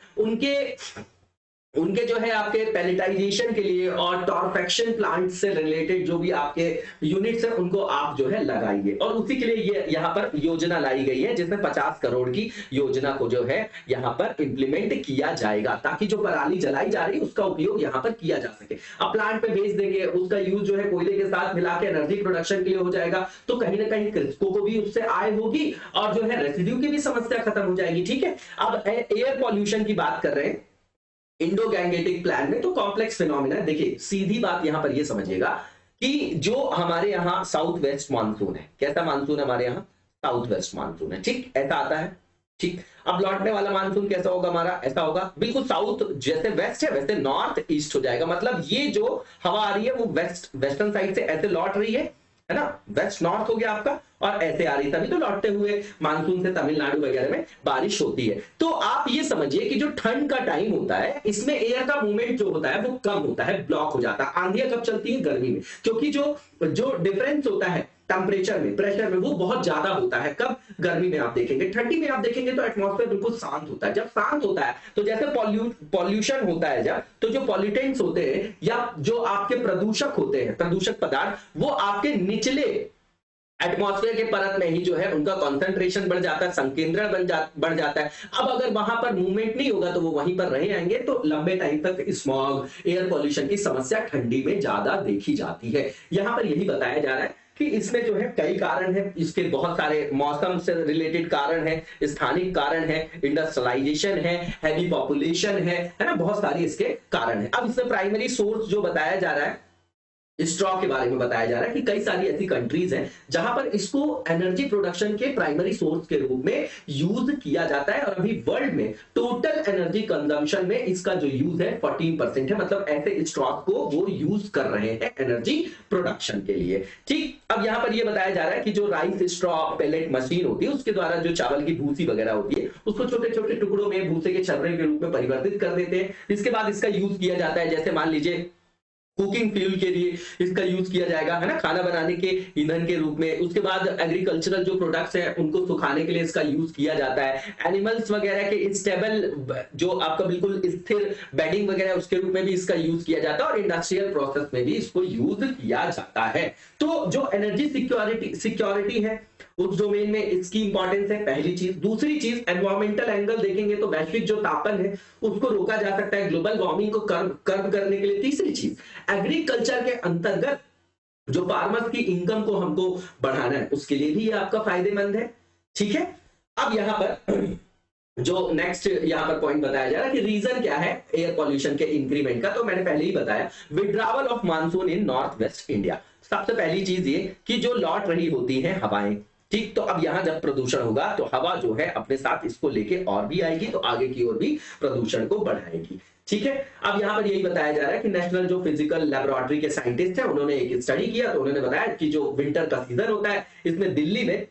उनके जो है आपके पैलेटाइजेशन के लिए और टॉर्फेक्शन प्लांट से रिलेटेड जो भी आपके यूनिट्स हैं उनको आप जो है लगाइए। और उसी के लिए ये यहाँ पर योजना लाई गई है जिसमें 50 करोड़ की योजना को जो है यहाँ पर इंप्लीमेंट किया जाएगा, ताकि जो पराली जलाई जा रही है उसका उपयोग यहाँ पर किया जा सके। अब प्लांट पे भेज देंगे, उसका यूज जो है कोयले के साथ मिला के एनर्जी प्रोडक्शन के लिए हो जाएगा। तो कहीं ना कहीं कृषकों को भी उससे आय होगी और जो है रेसिड्यू की भी समस्या खत्म हो जाएगी। ठीक है, अब एयर पॉल्यूशन की बात कर रहे हैं इंडो गैंगेटिक प्लान में, तो कॉम्प्लेक्स फिनोमिना। देखिए सीधी बात यहां पर ये समझिएगा कि जो हमारे यहां साउथ वेस्ट मानसून है, कैसा मानसून है हमारे यहां, साउथ वेस्ट मानसून है, ठीक, ऐसा आता है। ठीक, अब लौटने वाला मानसून कैसा होगा हमारा, ऐसा होगा, बिल्कुल साउथ जैसे वेस्ट है वैसे नॉर्थ ईस्ट हो जाएगा। मतलब ये जो हवा आ रही है वो वेस्टर्न साइड से ऐसे लौट रही है ना, वेस्ट नॉर्थ हो गया आपका, और ऐसे आ रही, तभी तो लौटते हुए मानसून से तमिलनाडु वगैरह में बारिश होती है। तो आप ये समझिए कि जो ठंड का टाइम होता है इसमें एयर का मूवमेंट जो होता है वो कम होता है, ब्लॉक हो जाता है। आंधियां कब चलती है, गर्मी में, क्योंकि जो डिफरेंस होता है टेम्परेचर में, प्रेशर में, वो बहुत ज्यादा होता है। कब, गर्मी में आप देखेंगे। ठंडी में आप देखेंगे तो एटमॉस्फेयर बिल्कुल शांत होता है। जब शांत होता है तो जैसे पॉल्यूशन होता है जब, तो जो पॉल्यूटेंट्स होते हैं या जो आपके प्रदूषक होते हैं, प्रदूषक पदार्थ, वो आपके निचले एटमॉस्फेयर के परत में ही जो है उनका कंसंट्रेशन बढ़ जाता है, संकेंद्रण बढ़ जाता है। अब अगर वहां पर मूवमेंट नहीं होगा तो वो वहीं पर रह जाएंगे, तो लंबे टाइम तक स्मॉग, एयर पॉल्यूशन की समस्या ठंडी में ज्यादा देखी जाती है। यहां पर यही बताया जा रहा है कि इसमें जो है कई कारण है, इसके बहुत सारे मौसम से रिलेटेड कारण है, स्थानिक कारण है, इंडस्ट्रियलाइजेशन है, हैवी पॉपुलेशन है ना, बहुत सारी इसके कारण है। अब इसमें प्राइमरी सोर्स जो बताया जा रहा है, स्ट्रॉ के बारे में बताया जा रहा है कि कई सारी ऐसी कंट्रीज हैं जहां पर इसको एनर्जी प्रोडक्शन के प्राइमरी सोर्स के रूप में यूज किया जाता है। और अभी वर्ल्ड में टोटल एनर्जी कंजम्पशन में इसका जो यूज है 14% है। मतलब ऐसे स्ट्रॉ को वो यूज कर रहे हैं एनर्जी प्रोडक्शन के लिए। ठीक, अब यहां पर ये बताया जा रहा है कि जो राइस स्ट्रॉ पेलेट मशीन होती है उसके द्वारा जो चावल की भूसी वगैरह होती है उसको छोटे छोटे टुकड़ों में भूसे के छर्रे के रूप में परिवर्तित कर देते हैं। इसके बाद इसका यूज किया जाता है, जैसे मान लीजिए कुकिंग फ्यूल के लिए इसका यूज किया जाएगा, है ना, खाना बनाने के ईंधन के रूप में। उसके बाद एग्रीकल्चरल जो प्रोडक्ट्स हैं उनको सुखाने के लिए इसका यूज किया जाता है। एनिमल्स वगैरह के स्टेबल जो आपका बिल्कुल स्थिर बेडिंग वगैरह उसके रूप में भी इसका यूज किया जाता है, और इंडस्ट्रियल प्रोसेस में भी इसको यूज किया जाता है। तो जो एनर्जी सिक्योरिटी है उस डोमेन में इसकी इंपॉर्टेंस है, पहली चीज। दूसरी चीज, एनवायरमेंटल एंगल देखेंगे तो वैश्विक जो तापन है उसको रोका जा सकता है, ग्लोबल वार्मिंग को कर्व करने के लिए। तीसरी चीज, एग्रीकल्चर के अंतर्गत जो फार्मर्स की इनकम को हमको बढ़ाना है उसके लिए भी ये आपका फायदेमंद है। ठीक है, अब यहां पर जो नेक्स्ट यहां पर पॉइंट बताया जा रहा है कि रीजन क्या है एयर पॉल्यूशन के इंक्रीमेंट का, तो मैंने पहले ही बताया, withdrawal of monsoon in north west India. सबसे पहली चीज ये कि जो लौट रही होती है हवाएं, ठीक, तो अब यहां जब प्रदूषण होगा तो हवा जो है अपने साथ इसको लेके और भी आएगी, तो आगे की ओर भी प्रदूषण को बढ़ाएगी। ठीक है, अब यहां पर यही बताया जा रहा है कि नेशनल जो फिजिकल लेबोरेटरी के साइंटिस्ट हैं उन्होंने एक स्टडी किया, तो उन्होंने बताया कि जो विंटर का सीजन होता है इसमें दिल्ली में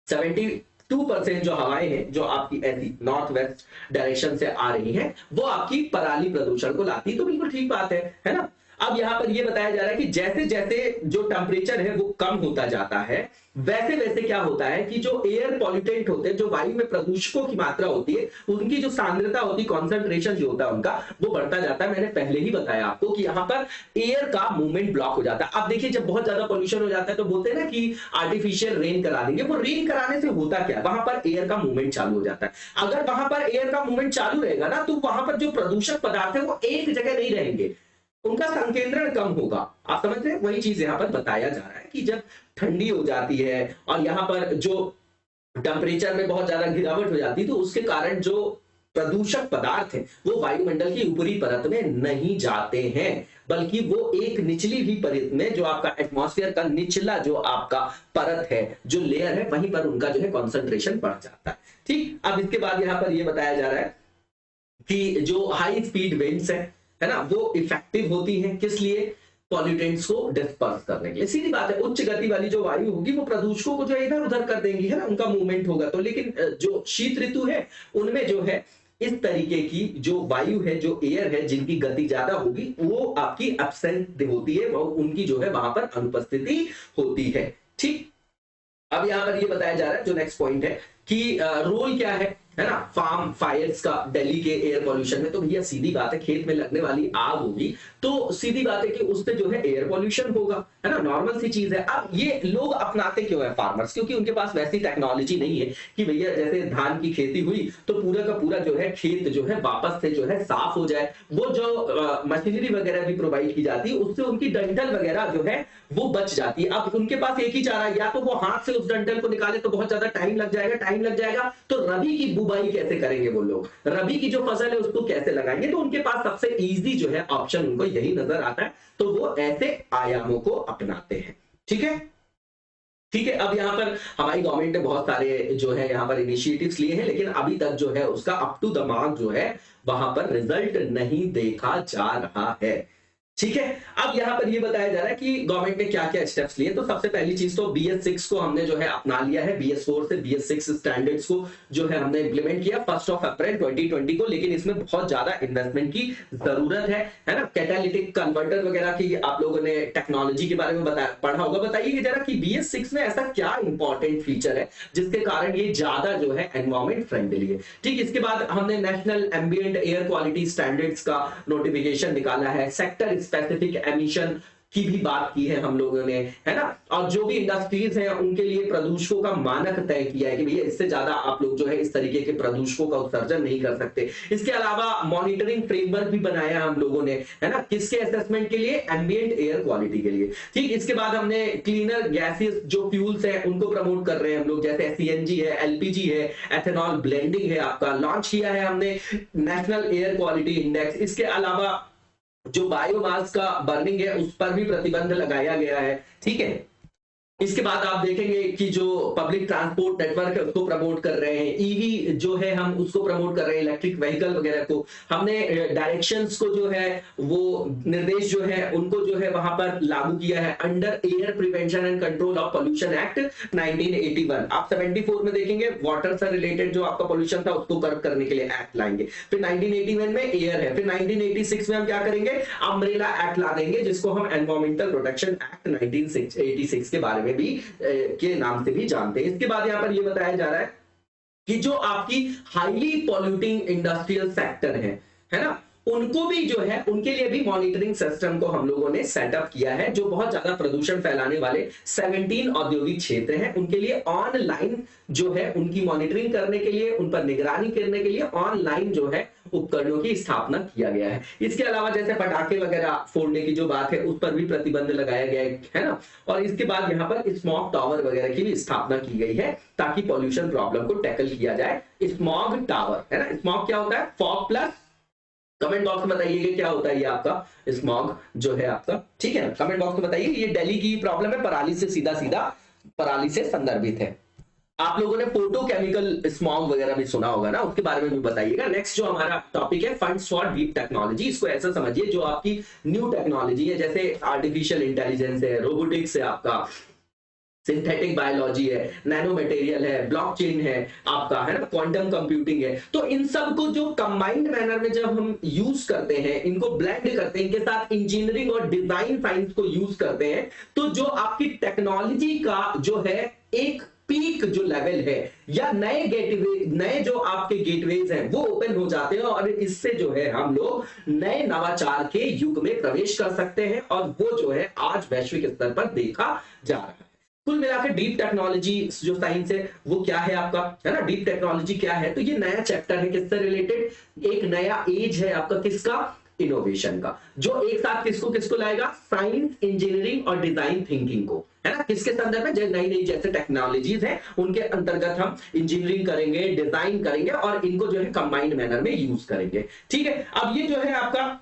72% जो हवाएं हैं जो आपकी ऐसी नॉर्थ वेस्ट डायरेक्शन से आ रही हैं वो आपकी पराली प्रदूषण को लाती, तो बिल्कुल ठीक बात है ना। अब यहां पर यह बताया जा रहा है कि जैसे जैसे जो टेम्परेचर है वो कम होता जाता है वैसे वैसे क्या होता है कि जो एयर पॉल्यूटेंट होते हैं, जो वायु में प्रदूषकों की मात्रा होती है, उनकी जो सांद्रता होती है, कॉन्सेंट्रेशन जो होता है उनका, वो बढ़ता जाता है। मैंने पहले ही बताया आपको कि यहाँ पर एयर का मूवमेंट ब्लॉक हो जाता है। अब देखिए जब बहुत ज्यादा पॉल्यूशन हो जाता है तो बोलते हैं ना कि आर्टिफिशियल रेन करा देंगे, वो रेन कराने से होता क्या है, वहां पर एयर का मूवमेंट चालू हो जाता है। अगर वहां पर एयर का मूवमेंट चालू रहेगा ना तो वहां पर जो प्रदूषक पदार्थ है वो एक जगह नहीं रहेंगे, उनका संकेंद्रण कम होगा। आप समझ रहे हैं, वही चीज यहां पर बताया जा रहा है कि जब ठंडी हो जाती है और यहां पर जो टेम्परेचर में बहुत ज्यादा गिरावट हो जाती है तो उसके कारण जो प्रदूषक पदार्थ है वो वायुमंडल की ऊपरी परत में नहीं जाते हैं, बल्कि वो एक निचली भी परत में, जो आपका एटमॉस्फेयर का निचला जो आपका परत है, जो लेयर है, वहीं पर उनका जो है कॉन्सेंट्रेशन बढ़ जाता है। ठीक, अब इसके बाद यहां पर ये बताया जा रहा है कि जो हाई स्पीड विंड्स है ना, वो इफेक्टिव होती हैं, किस लिए? पॉल्यूटेंट्स को डिस्पर्स करने के लिए। सीधी बात है, उच्च गति वाली जो वायु होगी वो प्रदूषकों को जो है इधर उधर कर देंगी, है ना, उनका मूवमेंट होगा तो। लेकिन जो शीत ऋतु है उनमें जो है इस तरीके की जो वायु है, जो एयर है, जिनकी गति ज्यादा होगी, वो आपकी एब्सेंट होती है, वो उनकी जो है वहां पर अनुपस्थिति होती है। ठीक, अब यहां पर ये बताया जा रहा है, जो नेक्स्ट पॉइंट है कि रोल क्या है ना, फार्म फायर्स का दिल्ली के एयर पॉल्यूशन में। तो भैया सीधी बात है, खेत में लगने वाली आग होगी तो सीधी बात है कि उससे जो है एयर पॉल्यूशन होगा, है ना, नॉर्मल सी चीज है। अब ये लोग अपनाते क्यों है फार्मर्स? क्योंकि उनके पास वैसी टेक्नोलॉजी नहीं है कि भैया जैसे धान की खेती हुई तो पूरा का पूरा जो है खेत जो है वापस से जो है साफ हो जाए। वो जो मशीनरी वगैरह भी प्रोवाइड की जाती है उससे उनकी डंठल वगैरह जो है वो बच जाती है। अब उनके पास एक ही चारा, या तो वो हाथ से उस डंठल को निकाले तो बहुत ज्यादा टाइम लग जाएगा, तो रबी की बुवाई कैसे करेंगे वो लोग, रबी की जो फसल है उसको कैसे लगाएंगे? तो उनके पास सबसे इजी जो है ऑप्शन उनको यही नजर आता है, तो वो ऐसे आयामों को अपनाते हैं। ठीक है, ठीक है। अब यहां पर हमारी गवर्नमेंट ने बहुत सारे जो है यहां पर इनिशिएटिव्स लिए हैं, लेकिन अभी तक जो है उसका अप टू द मार्क जो है वहां पर रिजल्ट नहीं देखा जा रहा है। ठीक है, अब यहां पर ये बताया जा रहा है कि गवर्नमेंट ने क्या क्या स्टेप्स लिए। तो सबसे पहली चीज तो BS6 को हमने जो है अपना लिया है, BS4 से BS6 स्टैंडर्ड्स को जो है हमने इंप्लीमेंट किया 1 अप्रैल 2020 को। लेकिन इसमें बहुत ज्यादा इन्वेस्टमेंट की जरूरत है ना। कैटालिटिक कन्वर्टर वगैरह की आप लोगों ने टेक्नोलॉजी के बारे में पढ़ा होगा। बताइए कि जरा कि BS6 में ऐसा क्या इंपॉर्टेंट फीचर है जिसके कारण ये ज्यादा जो है एनवायरमेंट फ्रेंडली है। ठीक, इसके बाद हमने national ambient air quality standards का नोटिफिकेशन निकाला है, सेक्टर स्पेसिफिक एमिशन की भी बात की है हम लोगों ने, है ना। और जो भी इंडस्ट्रीज हैं उनके लिए प्रदूषकों का मानक तय किया है कि भैया इससे ज्यादा आप लोग जो है इस तरीके के प्रदूषकों का उत्सर्जन नहीं कर सकते। इसके अलावा मॉनिटरिंग फ्रेमवर्क भी बनाया हम लोगों ने, है ना, किसके असेसमेंट के लिए? एम्बिएंट एयर क्वालिटी के लिए। ठीक, इसके बाद हमने क्लीनर गैसेस जो फ्यूल्स हैं उनको प्रमोट कर रहे हैं हम लोग, जैसे CNG है, LPG है, एथेनॉल ब्लेंडिंग है आपका, लॉन्च किया है हमने नेशनल एयर क्वालिटी इंडेक्स। इसके अलावा जो बायोमास का बर्निंग है उस पर भी प्रतिबंध लगाया गया है। ठीक है, इसके बाद आप देखेंगे कि जो पब्लिक ट्रांसपोर्ट नेटवर्क है उसको प्रमोट कर रहे हैं, EV जो है हम उसको प्रमोट कर रहे हैं, इलेक्ट्रिक व्हीकल वगैरह को। हमने डायरेक्शंस को जो है वो निर्देश जो है उनको जो है वहां पर लागू किया है under air prevention and control of pollution act 1981। आप 74 में देखेंगे वाटर से रिलेटेड जो आपका पोल्यूशन था उसको कर्व करने के लिए एक्ट लाएंगे। फिर 1981 में एयर है, फिर 1986 में हम क्या करेंगे? अम्ब्रेला एक्ट ला देंगे, जिसको हम एनवायरमेंटल प्रोटेक्शन एक्ट 1986 के बारे में भी के नाम से भी जानते हैं। इसके बाद यहां पर यह बताया जा रहा है कि जो आपकी हाईली पॉल्यूटिंग इंडस्ट्रियल सेक्टर है ना, उनको भी जो है उनके लिए भी मॉनिटरिंग सिस्टम को हम लोगों ने सेटअप किया है। जो बहुत ज्यादा प्रदूषण फैलाने वाले 17 औद्योगिक क्षेत्र हैं उनके लिए ऑनलाइन जो है उनकी मॉनिटरिंग करने के लिए, उन पर निगरानी करने के लिए ऑनलाइन जो है उपकरणों की स्थापना किया गया है। इसके अलावा जैसे पटाखे वगैरह फोड़ने की जो बात है उस पर भी प्रतिबंध लगाया गया है ना। और इसके बाद यहाँ पर स्मॉग टावर वगैरह की भी स्थापना की गई है ताकि पॉल्यूशन प्रॉब्लम को टैकल किया जाए। स्मॉग टावर है ना, स्मॉग क्या होता है? फॉग प्लस, कमेंट बॉक्स में बताइए क्या होता है ये आपका स्मॉग जो है आपका। ठीक है ना, कमेंट बॉक्स में बताइए। ये दिल्ली की प्रॉब्लम है, पराली से सीधा पराली से संदर्भित है। आप लोगों ने फोटोकेमिकल स्मॉग वगैरह भी सुना होगा ना, उसके बारे में भी बताइएगा। नेक्स्ट जो हमारा टॉपिक है फंड्स फॉर डीप टेक्नोलॉजी। इसको ऐसा समझिए जो आपकी न्यू टेक्नोलॉजी है, जैसे आर्टिफिशियल इंटेलिजेंस है, रोबोटिक्स है, आपका सिंथेटिक बायोलॉजी है, नैनो मटेरियल है, ब्लॉकचेन है आपका, है ना, क्वांटम कंप्यूटिंग है। तो इन सब को जो कंबाइंड मैनर में जब हम यूज करते हैं, इनको ब्लेंड करते हैं, इनके साथ इंजीनियरिंग और डिजाइन साइंस को यूज करते हैं, तो जो आपकी टेक्नोलॉजी का जो है एक पीक जो लेवल है या नए गेटवे, नए जो आपके गेटवेज हैं वो ओपन हो जाते हैं और इससे जो है हम लोग नए नवाचार के युग में प्रवेश कर सकते हैं। और वो जो है आज वैश्विक स्तर पर देखा जा रहा है। कुल मिलाकर डीप टेक्नोलॉजी जो साइंस है वो क्या है आपका, है ना, डीप टेक्नोलॉजी क्या है? तो ये नया चैप्टर है, किससे रिलेटेड? एक नया एज है आपका, किसका? इनोवेशन का, जो एक साथ किसको किसको लाएगा? साइंस, इंजीनियरिंग और डिजाइन थिंकिंग को, है ना, किसके संदर्भ में, जो नई नई जैसे टेक्नोलॉजीज हैं उनके अंतर्गत हम इंजीनियरिंग करेंगे, डिजाइन करेंगे और इनको जो है कंबाइंड मैनर में यूज करेंगे। ठीक है, अब ये जो है आपका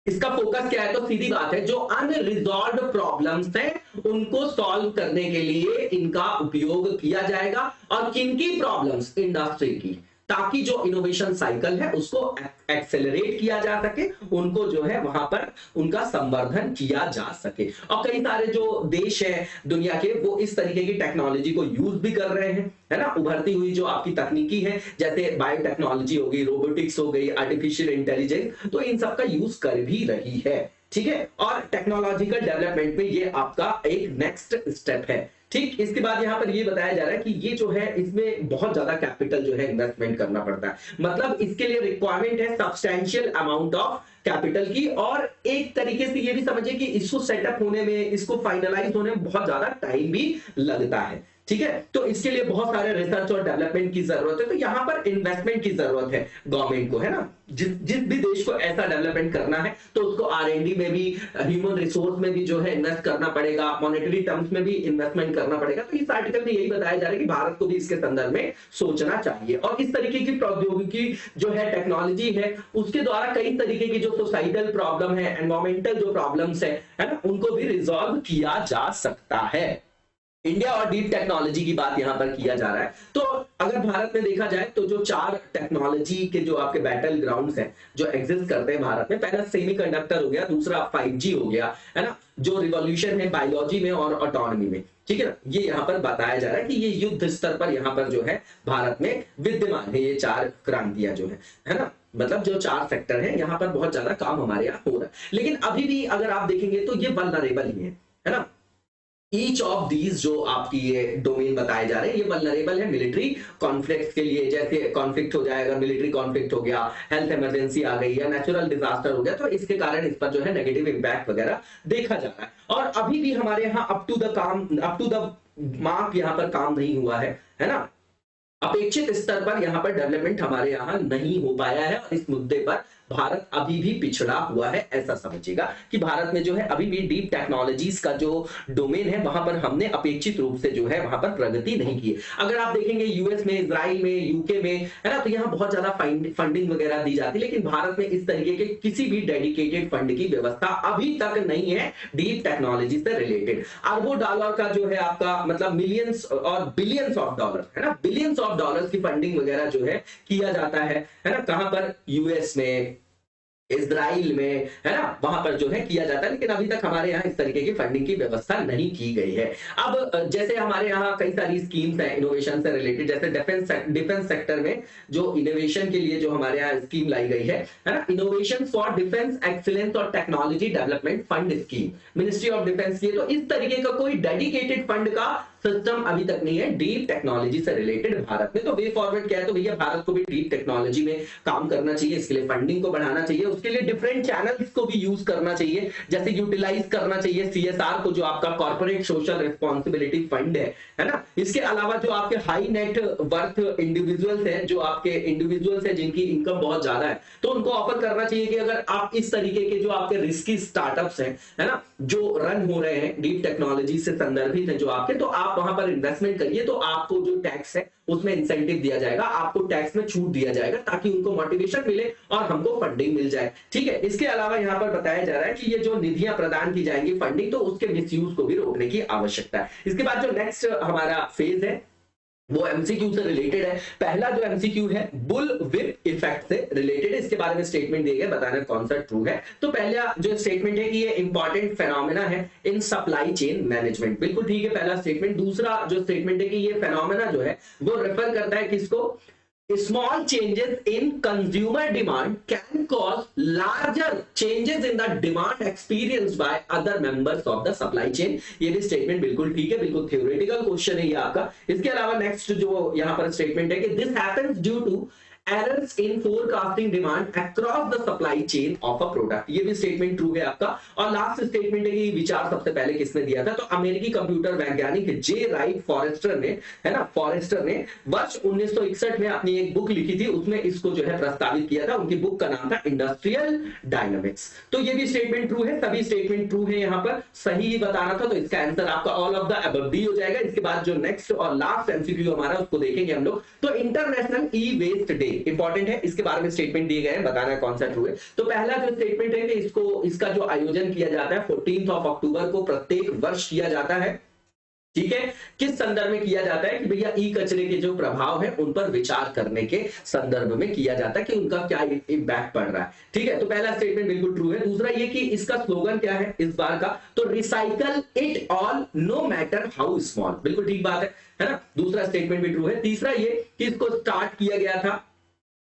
इसका फोकस क्या है, तो सीधी बात है, जो अनरिजॉल्व्ड प्रॉब्लम्स हैं उनको सॉल्व करने के लिए इनका उपयोग किया जाएगा। और किनकी प्रॉब्लम्स, इंडस्ट्री की, ताकि जो इनोवेशन साइकिल है उसको एक्सेलरेट किया जा सके, उनको जो है वहां पर उनका संवर्धन किया जा सके। और कई सारे जो देश है दुनिया के, वो इस तरीके की टेक्नोलॉजी को यूज भी कर रहे हैं, है ना, उभरती हुई जो आपकी तकनीकी है, जैसे बायोटेक्नोलॉजी हो गई, रोबोटिक्स हो गई, आर्टिफिशियल इंटेलिजेंस, तो इन सबका यूज कर भी रही है। ठीक है, और टेक्नोलॉजिकल डेवलपमेंट में ये आपका एक नेक्स्ट स्टेप है। ठीक, इसके बाद यहां पर ये बताया जा रहा है कि ये जो है इसमें बहुत ज्यादा कैपिटल जो है इन्वेस्टमेंट करना पड़ता है, मतलब इसके लिए रिक्वायरमेंट है सब्सटैंशियल अमाउंट ऑफ कैपिटल की। और एक तरीके से ये भी समझिए कि इसको सेटअप होने में, इसको फाइनलाइज होने में बहुत ज्यादा टाइम भी लगता है। ठीक है, तो इसके लिए बहुत सारे रिसर्च और डेवलपमेंट की जरूरत है, तो यहां पर इन्वेस्टमेंट की जरूरत है गवर्नमेंट को, है ना। जिस भी देश को ऐसा डेवलपमेंट करना है तो उसको R&D में भी, ह्यूमन रिसोर्स में भी जो है इन्वेस्ट करना पड़ेगा, मॉनेटरी टर्म्स में भी इन्वेस्टमेंट करना पड़ेगा। तो इस आर्टिकल में यही बताया जा रहा है कि भारत को भी इसके संदर्भ में सोचना चाहिए। और इस तरीके की प्रौद्योगिकी जो है, टेक्नोलॉजी है, उसके द्वारा कई तरीके की जो सोसाइटल प्रॉब्लम है, एनवायरमेंटल जो प्रॉब्लम्स है ना, उनको भी रिजॉल्व किया जा सकता है। इंडिया और डीप टेक्नोलॉजी की बात यहां पर किया जा रहा है। तो अगर भारत में देखा जाए तो जो 4 टेक्नोलॉजी के जो आपके बैटल ग्राउंड्स हैं जो एग्जिस्ट करते हैं भारत में, पहला सेमीकंडक्टर हो गया, दूसरा 5G हो गया, है ना, जो रिवॉल्यूशन है बायोलॉजी में और ऑटोनॉमी में। ठीक है ना, ये यहाँ पर बताया जा रहा है कि ये युद्ध स्तर पर यहाँ पर जो है भारत में विद्यमान है, ये 4 क्रांतियां जो है ना, मतलब जो 4 सेक्टर हैं, यहाँ पर बहुत ज्यादा काम हमारे यहाँ हो रहा है। लेकिन अभी भी अगर आप देखेंगे तो ये वल्नरेबल ही है ना। ईच ऑफ दीज जो आपकी ये डोमेन बताए जा रहे हैं, ये वल्नरेबल है मिलिट्री कॉन्फ्लिक्ट के लिए। जैसे कॉन्फ्लिक्ट हो जाएगा, मिलिट्री कॉन्फ्लिक्ट हो गया, हेल्थ इमरजेंसी आ गई या नेचुरल डिजास्टर हो गया, तो इसके कारण इस पर जो है नेगेटिव इंपैक्ट वगैरह देखा जा रहा है। और अभी भी हमारे यहाँ अप टू द मार्क यहाँ पर काम नहीं हुआ है ना, अपेक्षित स्तर पर यहाँ पर डेवलपमेंट हमारे यहाँ नहीं हो पाया है। और इस मुद्दे पर भारत अभी भी पिछड़ा हुआ है, ऐसा समझिएगा कि भारत में जो है अभी भी डीप टेक्नोलॉजीज का जो डोमेन है वहां पर हमने अपेक्षित रूप से जो है वहां पर प्रगति नहीं की है। अगर आप देखेंगे यूएस में, इजराइल में, यूके में, है ना, तो यहाँ बहुत ज्यादा फंडिंग वगैरह दी जाती है, लेकिन भारत में इस तरीके के किसी भी डेडिकेटेड फंड की व्यवस्था अभी तक नहीं है डीप टेक्नोलॉजी से रिलेटेड। अरबों डॉलर का जो है आपका मतलब मिलियंस और बिलियंस ऑफ डॉलर, है ना, बिलियंस ऑफ डॉलर्स की फंडिंग वगैरह जो है किया जाता है ना, कहां पर, यूएस में, इजराइल में, है ना, वहां पर जो है किया जाता है। लेकिन अभी तक हमारे यहाँ इस तरीके की फंडिंग की व्यवस्था नहीं की गई है। अब जैसे हमारे यहाँ कई सारी स्कीम्स हैं इनोवेशन से रिलेटेड, जैसे डिफेंस सेक्टर में जो इनोवेशन के लिए जो हमारे यहाँ स्कीम लाई गई है ना, इनोवेशन फॉर डिफेंस एक्सीलेंस और technology development fund scheme, ministry of defence की। तो इस तरीके का कोई डेडिकेटेड फंड का सिस्टम अभी तक नहीं है डीप टेक्नोलॉजी से रिलेटेड भारत में। तो वे फॉरवर्ड क्या है, तो भैया भारत को भी डीप टेक्नोलॉजी में काम करना चाहिए, इसके लिए फंडिंग को बढ़ाना चाहिए, उसके लिए डिफरेंट चैनल्स को भी यूज करना चाहिए, जैसे यूटिलाइज करना चाहिए CSR को, जो आपका कॉर्पोरेट सोशल रिस्पॉन्सिबिलिटी फंड है ना। इसके अलावा जो आपके हाई नेट वर्थ इंडिविजुअल्स हैं, जो आपके इंडिविजुअल्स हैं जिनकी इनकम बहुत ज्यादा है, तो उनको ऑफर करना चाहिए कि अगर आप इस तरीके के जो आपके रिस्की स्टार्टअप्स हैं, है ना, जो रन हो रहे हैं डीप टेक्नोलॉजी से संदर्भित है जो आपके, तो आप वहां पर इन्वेस्टमेंट करिए, तो आपको जो टैक्स है उसमें इंसेंटिव दिया जाएगा, आपको टैक्स में छूट दिया जाएगा, ताकि उनको मोटिवेशन मिले और हमको फंडिंग मिल जाए। ठीक है, इसके अलावा यहां पर बताया जा रहा है कि ये जो निधियां प्रदान की जाएंगी फंडिंग, तो उसके मिसयूज को भी रोकने की आवश्यकता है। इसके बाद जो नेक्स्ट हमारा फेज है वो एमसीक्यू से रिलेटेड है। पहला जो एमसीक्यू है बुल विप इफेक्ट से रिलेटेड है, इसके बारे में स्टेटमेंट दिए गए, बताना कौन सा ट्रू है। तो पहला जो स्टेटमेंट है कि ये इंपॉर्टेंट फेनोमेना है इन सप्लाई चेन मैनेजमेंट, बिल्कुल ठीक है पहला स्टेटमेंट। दूसरा जो स्टेटमेंट है कि ये फेनोमेना जो है वो रेफर करता है किसको, small changes in consumer demand can cause larger changes in the demand experienced by other members of the supply chain। ये भी स्टेटमेंट बिल्कुल ठीक है, बिल्कुल थ्योरेटिकल क्वेश्चन है ये आपका। इसके अलावा नेक्स्ट जो यहाँ पर स्टेटमेंट है कि this happens due to errors in forecasting demand across the supply chain of a product. ये भी स्टेटमेंट ट्रू है आपका। और लास्ट स्टेटमेंट है कि विचार सबसे पहले किसने दिया था, तो अमेरिकी कंप्यूटर वैज्ञानिक जे राइट फॉरेस्टर ने, है ना, फॉरेस्टर ने वर्ष 1961 में अपनी एक बुक लिखी थी, उसमें इसको जो है प्रस्तावित किया था। उनकी बुक का नाम था इंडस्ट्रियल डायनामिक्स। तो ये भी स्टेटमेंट ट्रू है, सभी स्टेटमेंट ट्रू है। यहां पर सही ही बताना था, तो इसका आंसर आपका all of the above D हो जाएगा। इसके बाद जो नेक्स्ट और लास्ट एमसीक्यू हमारा उसको देखेंगे हम लोग। तो international e waste day important है, इसके बारे में स्टेटमेंट दिए गए हैं, बताना है कौन सा ट्रू है। तो पहला जो स्टेटमेंट है कि इसका जो आयोजन किया जाता है 14 अक्टूबर को प्रत्येक वर्ष किया जाता है। ठीक है, किस संदर्भ में किया जाता है कि भैया ई कचरे के जो प्रभाव है उन पर विचार करने के संदर्भ में किया जाता है कि उनका क्या इम्पैक्ट पड़ रहा है। ठीक है, तो पहला स्टेटमेंट बिल्कुल ट्रू है। दूसरा ये कि इसका स्लोगन क्या है इस बार का, तो recycle it all know matter how small, बिल्कुल ठीक बात है ना। दूसरा स्टेटमेंट भी ट्रू है। तीसरा ये कि इसको स्टार्ट किया गया था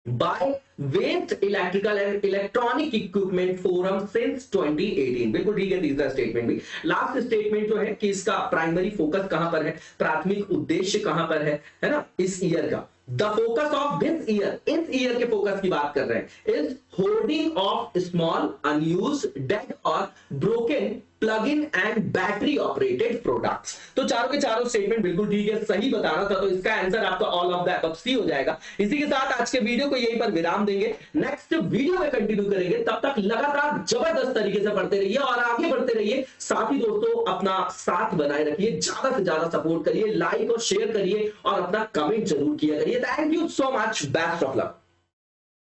by waste electrical and electronic equipment forum since 2018, बिल्कुल ठीक है तीसरा स्टेटमेंट भी। लास्ट स्टेटमेंट जो है कि इसका प्राइमरी फोकस कहां पर है, प्राथमिक उद्देश्य कहां पर है ना, इस ईयर का। The focus of this year, इस ईयर के फोकस की बात कर रहे हैं, is hoarding of small unused dead और broken plug in and battery operated products. तो चारों के चारों स्टेटमेंट बिल्कुल ठीक है, सही बताना था, तो इसका आंसर आपका all of the above sea हो जाएगा। इसी के साथ आज के वीडियो को यहीं पर विराम देंगे, नेक्स्ट वीडियो में कंटिन्यू करेंगे। तब तक लगातार जबरदस्त तरीके से पढ़ते रहिए और आगे बढ़ते रहिए। साथ ही दोस्तों अपना साथ बनाए रखिए, ज्यादा से ज्यादा सपोर्ट करिए, लाइक और शेयर करिए और अपना कमेंट जरूर किया करिए। Thank you so much, best of luck.